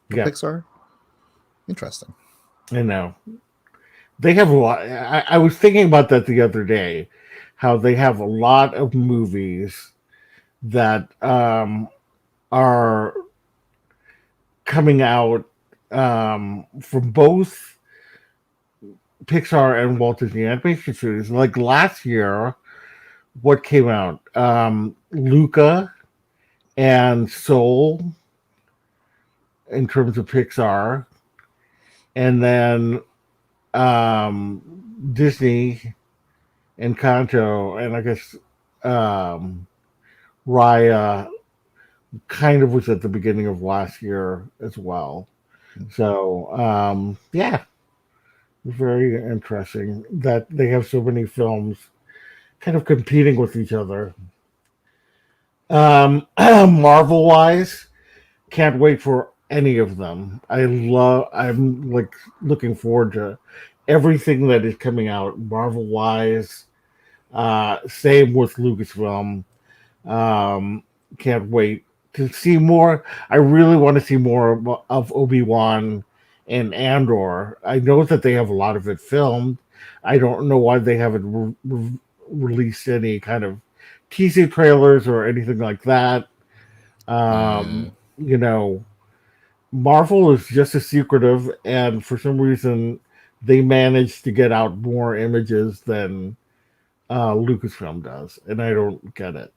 from yeah, Pixar. Interesting. I know. They have a lot. I was thinking about that the other day, how they have a lot of movies that are coming out from both Pixar and Walt Disney Animation Studios. Like last year, what came out? Luca and Soul in terms of Pixar, and then Disney and Kanto, and I guess um, Raya kind of was at the beginning of last year as well. So yeah, very interesting that they have so many films kind of competing with each other. Marvel wise, can't wait for any of them. I'm like looking forward to everything that is coming out Marvel wise. Same with Lucasfilm. Um, can't wait to see more. I really want to see more of Obi-Wan and Andor. I know that they have a lot of it filmed. I don't know why they haven't released any kind of teaser trailers or anything like that. Yeah. You know, Marvel is just as secretive, and for some reason, they manage to get out more images than Lucasfilm does, and I don't get it.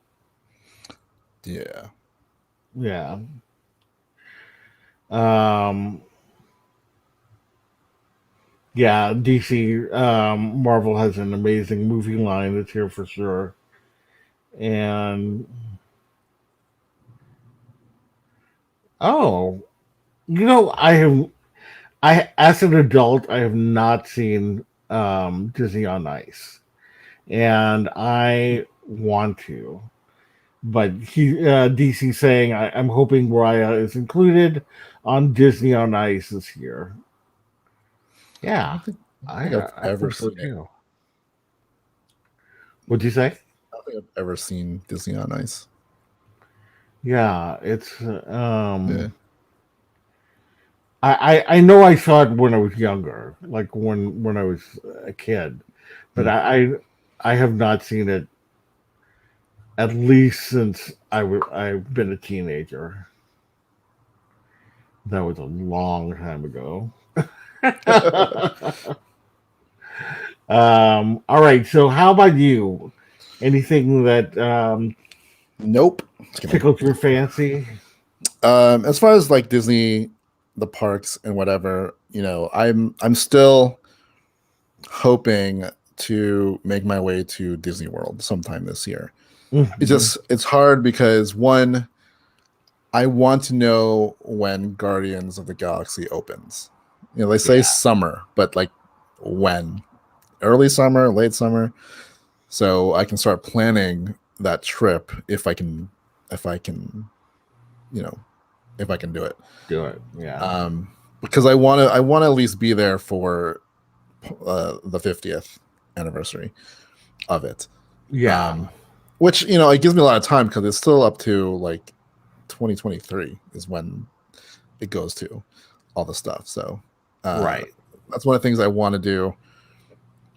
Yeah. Yeah. Um, yeah, DC, Marvel has an amazing movie line that's here for sure. And oh, as an adult, I have not seen Disney on Ice, and I want to. But DC saying I'm hoping Raya is included on Disney on Ice this year. I Yeah, don't think I don't I think I've I ever hope so seen it. too. What'd you say? I don't think I've ever seen Disney on Ice. Yeah, it's Yeah. I know I saw it when I was younger, like when I was a kid, but Mm. I have not seen it at least since I've been a teenager. That was a long time ago. All right, so how about you? Anything that Nope. Just kidding. tickled your fancy? As far as like Disney, the parks and whatever, I'm still hoping to make my way to Disney World sometime this year. Mhm. It's hard because one, I want to know when Guardians of the Galaxy opens. They say Yeah, summer, but like when? Early summer, late summer, so I can start planning that trip if I can, you know, if I can do it. do it. Yeah, Because I want to at least be there for the 50th anniversary of it. yeah, Um, which it gives me a lot of time because it's still up to like 2023 is when it goes to all the stuff. So uh, right. that's one of the things I want to do.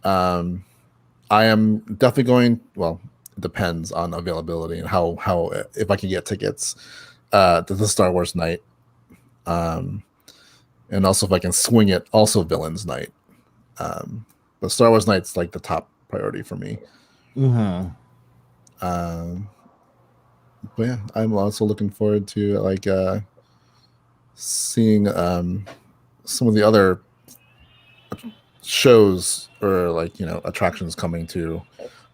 Um, I am definitely going. Well, it depends on availability and how if I can get tickets to the Star Wars night, um, and also if I can swing it, also Villains night. But Star Wars night's like the top priority for me. Hmm. Um, but yeah, I'm also looking forward to like seeing some of the other shows or like attractions coming to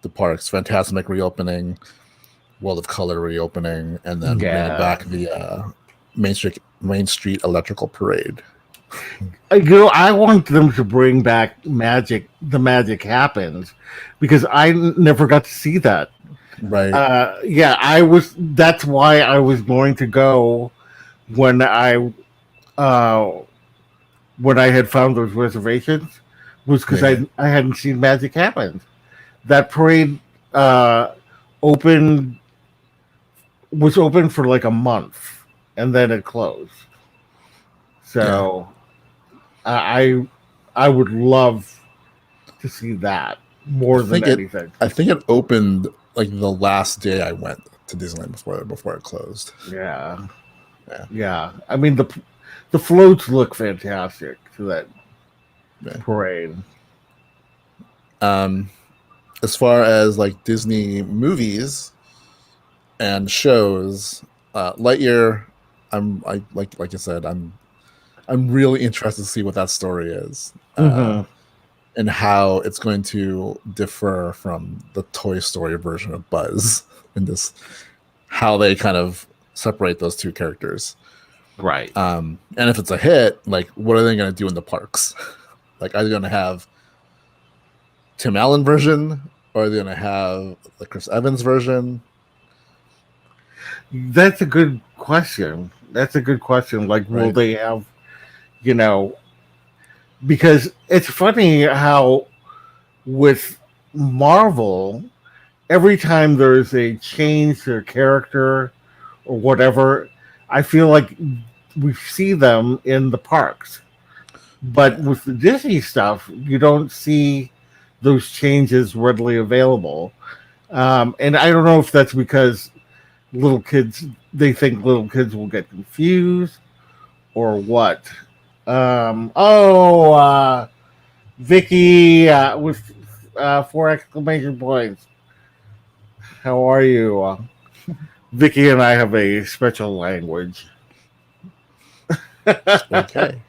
the parks. Fantasmic reopening, World of Color reopening, and then bringing Yeah. back the Main Street Electrical Parade. I want them to bring back magic. The magic happens because never got to see that. Right. Yeah, I was. That's why I was going to go when uh, when I had found those reservations was because Yeah. I hadn't seen magic happen. That parade uh, opened was open for like a month and then it closed. Yeah. So I I would love to see that I more than think it. anything. I think it opened like the last day I went to Disneyland before it closed. Yeah, Yeah. yeah. I mean the floats look fantastic to that Yeah. parade. Um, as far as like Disney movies and shows, Lightyear, like I said, I'm really interested to see what that story is. Hmm. And how it's going to differ from the Toy Story version of Buzz in this, how they kind of separate those two characters. Right. And if it's a hit, like what are they going to do in the parks? Like, are they going to have Tim Allen version, or are they going to have the Chris Evans version? That's a good question. That's a good question. Like, will Right? they have, you know, because it's funny how with Marvel, every time there's a change to a character or whatever, I feel like we see them in the parks. But Yeah. with the Disney stuff, you don't see those changes readily available. And I don't know if that's because little kids, they think little kids will get confused or what. Vicky with 4 exclamation points. How are you? Vicky and I have a special language. Okay.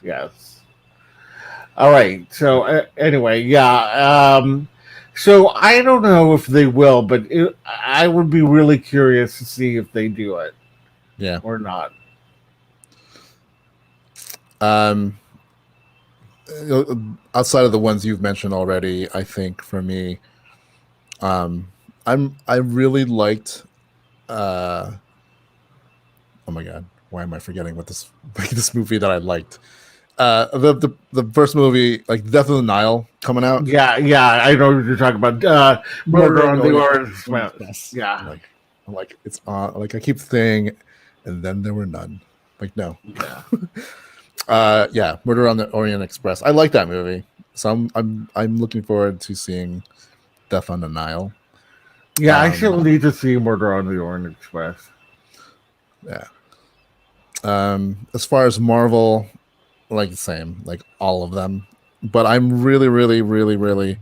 Yes. All right. So anyway, yeah. So I don't know if they will, but I would be really curious to see if they do it Yeah. or not. Um, outside of the ones you've mentioned already, I think for me, I really liked. Uh, oh my god, why am I forgetting what this this movie that I liked? The first movie, like Death of the Nile, coming out. Yeah, yeah. I know what you're talking about. Murder Murder on on the the Orient Orient Orient Express. Express. Yeah, Like I'm like, it's on. Like I keep saying, and then there were none. Like no. Yeah, Murder on the Orient Express. I like that movie, so I'm looking forward to seeing Death on the Nile. Yeah, I still need to see Murder on the Orient Express. Yeah. As far as Marvel, like the same, like all of them. But I'm really, really, really, really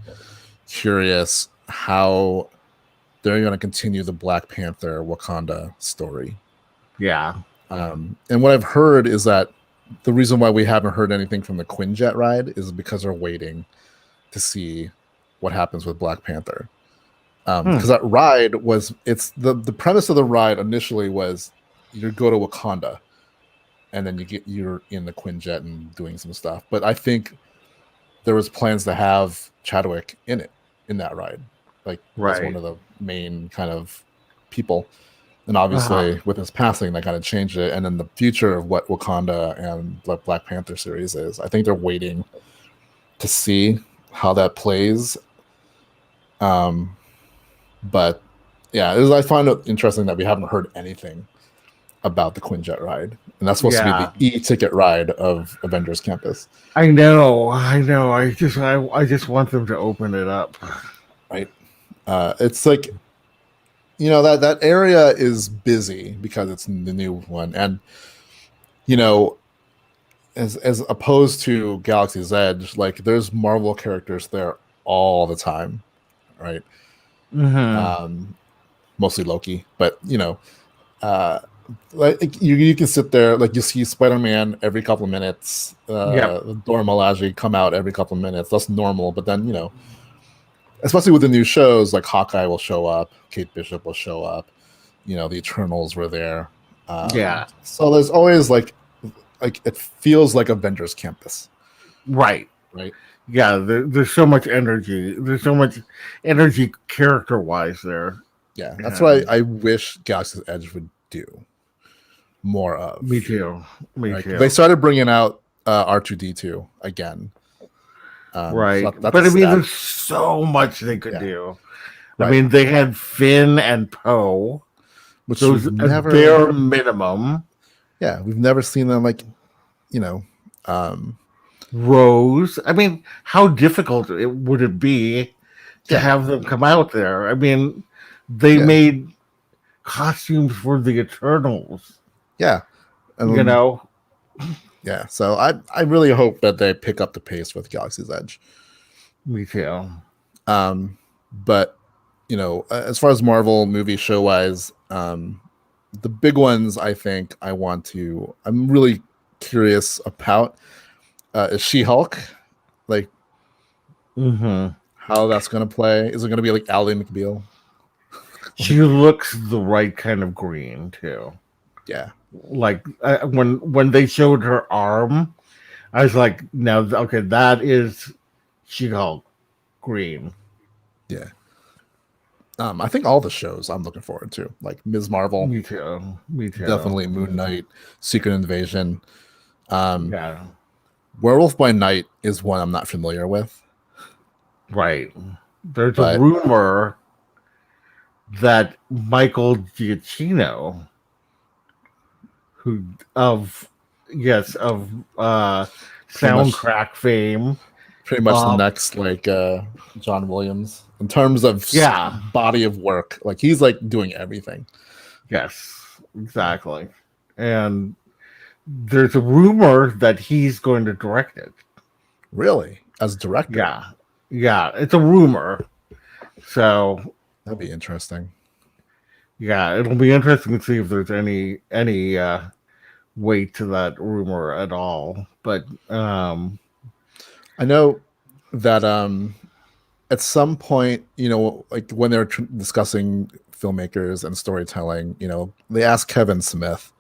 curious how they're going to continue the Black Panther Wakanda story. Yeah. And what I've heard is that the reason why we haven't heard anything from the Quinjet ride is because they're waiting to see what happens with Black Panther. Because that ride was, it's the premise of the ride initially was you go to Wakanda and then you're in the Quinjet and doing some stuff. But I think there was plans to have Chadwick in that ride, like as one of the main kind of people. And obviously, with his passing, that kind of changed it. And then the future of what Wakanda and the Black Panther series is, I think they're waiting to see how that plays. But yeah, I find it interesting that we haven't heard anything about the Quinjet ride, and that's supposed to be the e-ticket ride of Avengers Campus. I know. I just want them to open it up. Right. It's like, that area is busy because it's the new one, and as opposed to Galaxy's Edge, like there's Marvel characters there all the time, right? Mostly Loki, but like you can sit there, like you see Spider-Man every couple of minutes, Dora Milaje come out every couple of minutes. That's normal, but then especially with the new shows, like Hawkeye will show up, Kate Bishop will show up, the Eternals were there. So there's always like it feels like Avengers Campus. Right. Yeah, there's so much energy. There's so much energy character-wise there. Yeah, that's what I wish Galaxy's Edge would do more of. Me too. They started bringing out R2-D2 again. Right. So but I mean, there's so much they could do. I mean, they had Finn and Poe, which was a bare minimum. Yeah, we've never seen them Rose. I mean, how difficult would it be to have them come out there? I mean, they made costumes for the Eternals. Yeah. Yeah. So I really hope that they pick up the pace with Galaxy's Edge. Me too. But as far as Marvel movie show wise, the big ones I think I'm really curious about is She-Hulk, like how that's gonna play. Is it gonna be like Ally McBeal? She looks the right kind of green too. Yeah, like when they showed her arm, I was like, now okay, that is She-Hulk green. Yeah. I think all the shows I'm looking forward to, like Ms. Marvel. Me too. Definitely Moon Knight, Secret Invasion. Werewolf by Night is one I'm not familiar with. Right. There's a rumor that Michael Giacchino, soundtrack fame, pretty much the next John Williams in terms of body of work. Like he's like doing everything. Yes, exactly. And there's a rumor that he's going to direct it. Really? As director? Yeah. It's a rumor. So that'd be interesting. Yeah, it'll be interesting to see if there's any weight to that rumor at all. But I know that at some point, like when they're discussing filmmakers and storytelling, they asked Kevin Smith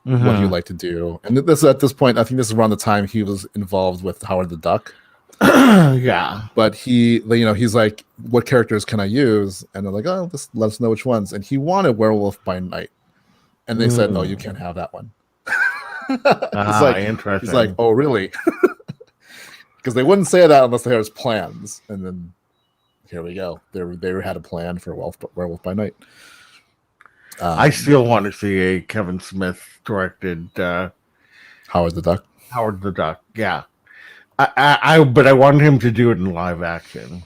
what he'd like to do, and at this point, I think this is around the time he was involved with Howard the Duck. But he's like, what characters can I use? And they're like, oh, just let us know which ones. And he wanted Werewolf by Night, and they said, no, you can't have that one. Interesting. He's like, oh, really? Because they wouldn't say that unless they had his plans. And then here we go. They had a plan for Werewolf by Night. I still want to see a Kevin Smith directed Howard the Duck. Howard the Duck. Yeah, but I wanted him to do it in live action.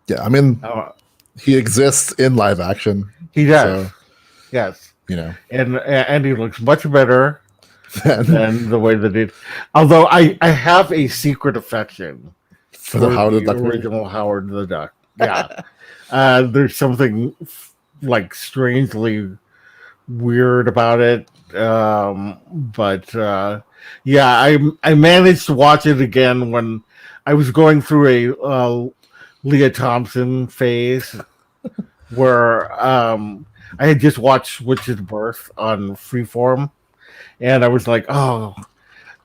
Yeah, I mean, Uh, he exists in live action. he does. So, Yes, and he looks much better than the way that it. Although I have a secret affection for the Howard the Duck original Howard the Duck. Yeah, there's something like strangely weird about it. But yeah, I managed to watch it again when I was going through a Leah Thompson phase where I had just watched Witch's Birth on Freeform, and I was like, oh,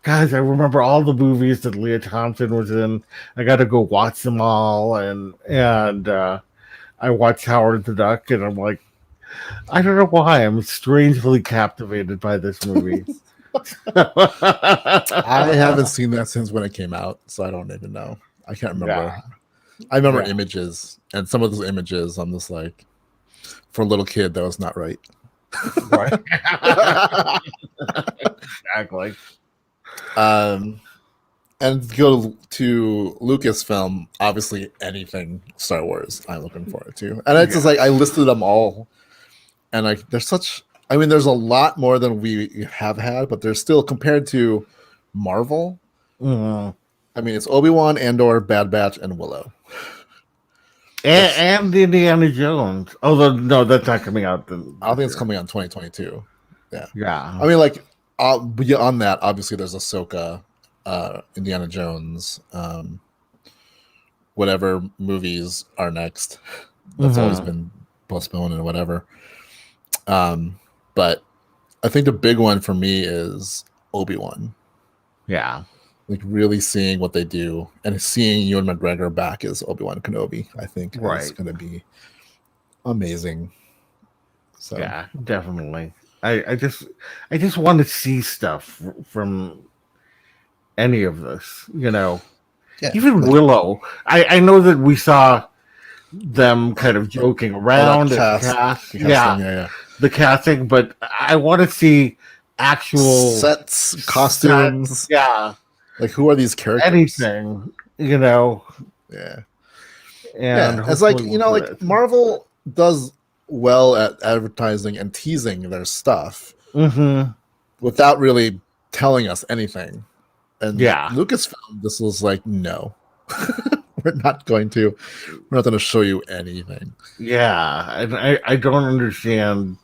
guys, I remember all the movies that Leah Thompson was in. I got to go watch them all, and I watched Howard the Duck, and I'm like, I don't know why I'm strangely captivated by this movie. I haven't seen that since when it came out, so I don't even know. I can't remember. Yeah. I remember images, and some of those images, I'm just like, for a little kid, that was not right. Right. Exactly. And go to Lucasfilm, obviously anything Star Wars I'm looking forward to. And it's just like I listed them all, and like there's there's a lot more than we have had, but there's still, compared to Marvel, I mean, it's Obi-Wan, Andor, Bad Batch, and Willow. And Indiana Jones. Although, no, that's not coming out. I think it's coming out in 2022. Yeah. I mean, like, beyond that, obviously there's Ahsoka, Indiana Jones, whatever movies are next. That's always been postponed and whatever. But I think the big one for me is Obi-Wan. Yeah. Like really seeing what they do and seeing Ewan McGregor back as Obi-Wan Kenobi, I think is going to be amazing. So yeah, definitely. I just want to see stuff from any of this, Even Willow. I know that we saw them kind of joking around at the cast. The casting, but I want to see actual sets, costumes. Like, who are these characters? Anything, Yeah. And it's like, like Marvel does well at advertising and teasing their stuff without really telling us anything. And Lucasfilm, this was like, no, we're not going to show you anything. Yeah. And I don't understand.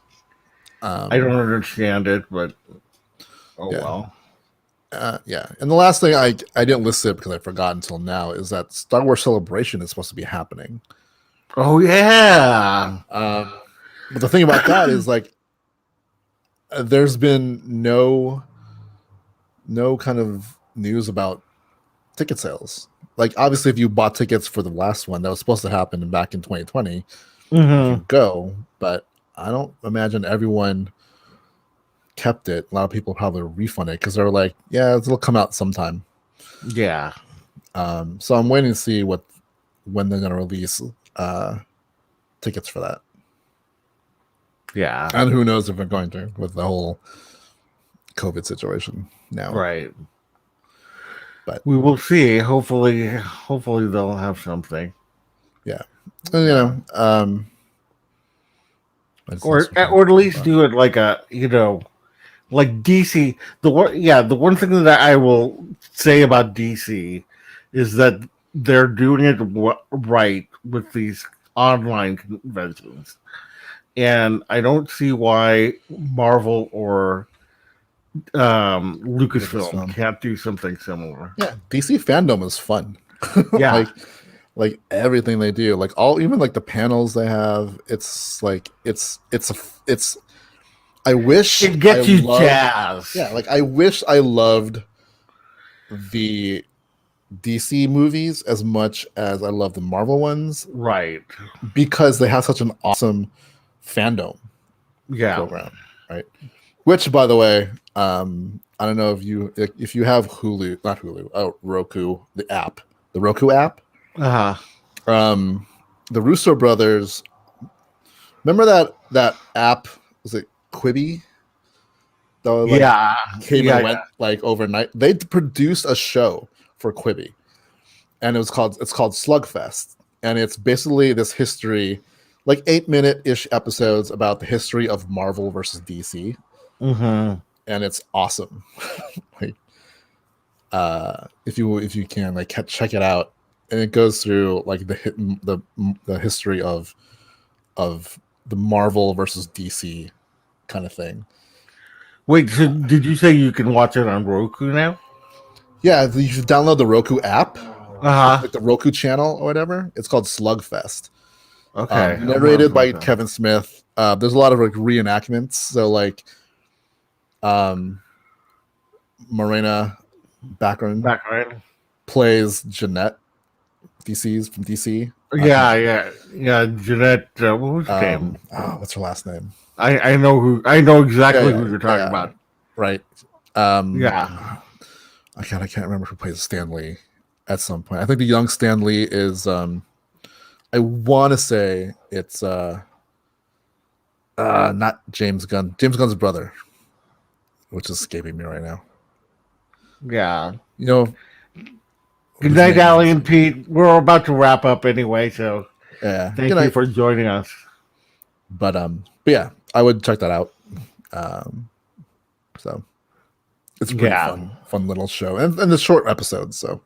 I don't understand it, but well. And the last thing I didn't list it because I forgot until now is that Star Wars Celebration is supposed to be happening. Oh yeah. But the thing about that is like there's been no kind of news about ticket sales. Like obviously if you bought tickets for the last one that was supposed to happen back in 2020, you can go, but I don't imagine everyone kept it. A lot of people probably refunded because they're like, yeah, it'll come out sometime. Yeah. So I'm waiting to see when they're gonna release tickets for that. Yeah. And who knows if they're going to with the whole COVID situation now. Right. But we will see. Hopefully they'll have something. Yeah. And, or at least do it like a like DC. The one thing that I will say about DC is that they're doing it right with these online conventions, and I don't see why Marvel or Lucasfilm can't do something similar. Yeah, DC fandom is fun. Yeah. like everything they do, like even like the panels they have, it's like it's I wish it gets you jazzed. Yeah, like I wish I loved the DC movies as much as I love the Marvel ones. Right. Because they have such an awesome fandom program. Right. Which, by the way, I don't know if you have Roku, the Roku app. The Russo brothers, remember that app was it Quibi? That like Yeah, came yeah, and went like overnight. They produced a show for Quibi, and it's called Slugfest, and it's basically this history, like 8-minute ish episodes about the history of Marvel versus DC, Mm-hmm. and it's awesome. Like, if you can like check it out, and it goes through like the history of the Marvel versus DC kind of thing. Wait, so did you say you can watch it on Roku now? Yeah, you should download the Roku app, Uh-huh. like the Roku channel or whatever. It's called Slugfest. Okay. Narrated by Kevin Smith. There's a lot of like reenactments. So like, Morena Baccarin plays Jeanette, DC's from DC. Yeah. Jeanette, what was her name? What's her last name? I know exactly who you're talking about. Right. Yeah. I can't remember who plays Stanley at some point. I think the young Stanley is I want to say it's not James Gunn. James Gunn's brother, which is escaping me right now. Yeah. You know. Good night, Allie and Pete. We're about to wrap up anyway, so thank you for joining us. But yeah, I would check that out. So it's a pretty fun little show, and the short episodes. So,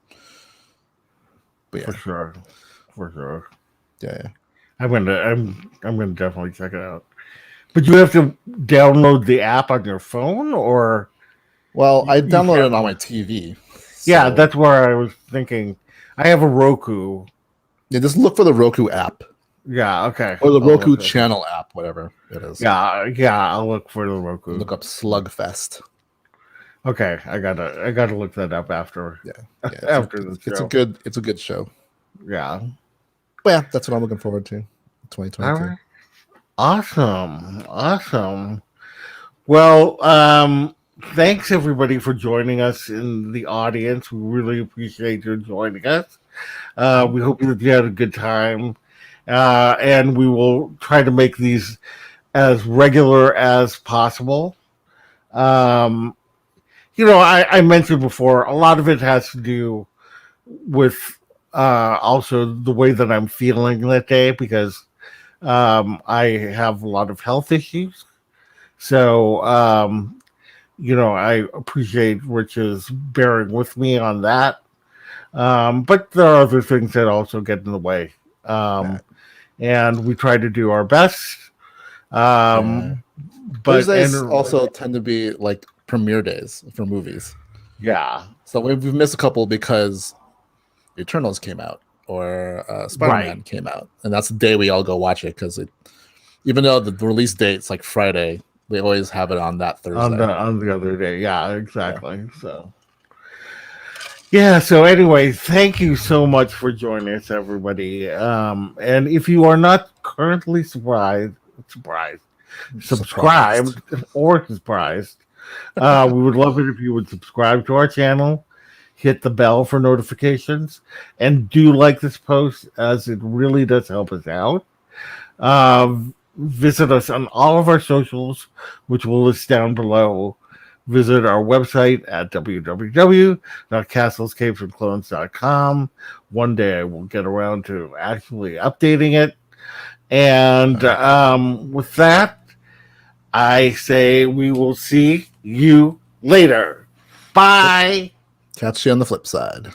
but yeah, for sure. Yeah. I'm gonna definitely check it out. But you have to download the app on your phone, or I downloaded it on my TV. So. Yeah, that's where I was thinking. I have a Roku. Yeah, just look for the Roku app. Yeah, okay. Or the Roku channel app, whatever it is. Yeah, I'll look for the Roku. Look up Slugfest. Okay, I gotta look that up after. Yeah, after the show. It's a good show. Yeah. But yeah, that's what I'm looking forward to. 2022. All right. Awesome. Well, thanks everybody for joining us in the audience. We really appreciate you joining us. We hope that you had a good time. And we will try to make these as regular as possible. I mentioned before, a lot of it has to do with also the way that I'm feeling that day, because I have a lot of health issues. So, I appreciate Rich's bearing with me on that. But there are other things that also get in the way. And we try to do our best. But Thursdays also tend to be like premiere days for movies. Yeah. So we've missed a couple because Eternals came out or Spider-Man came out. And that's the day we all go watch it, because even though the release date's like Friday, they always have it on that Thursday. On the other day. Yeah, exactly. Yeah. So anyway, thank you so much for joining us, everybody. And if you are not currently subscribed or surprised, we would love it if you would subscribe to our channel, hit the bell for notifications, and do like this post, as it really does help us out. Visit us on all of our socials, which we'll list down below. Visit our website at www.castlescapesandclones.com. One day I will get around to actually updating it. And with that, I say we will see you later. Bye. Catch you on the flip side.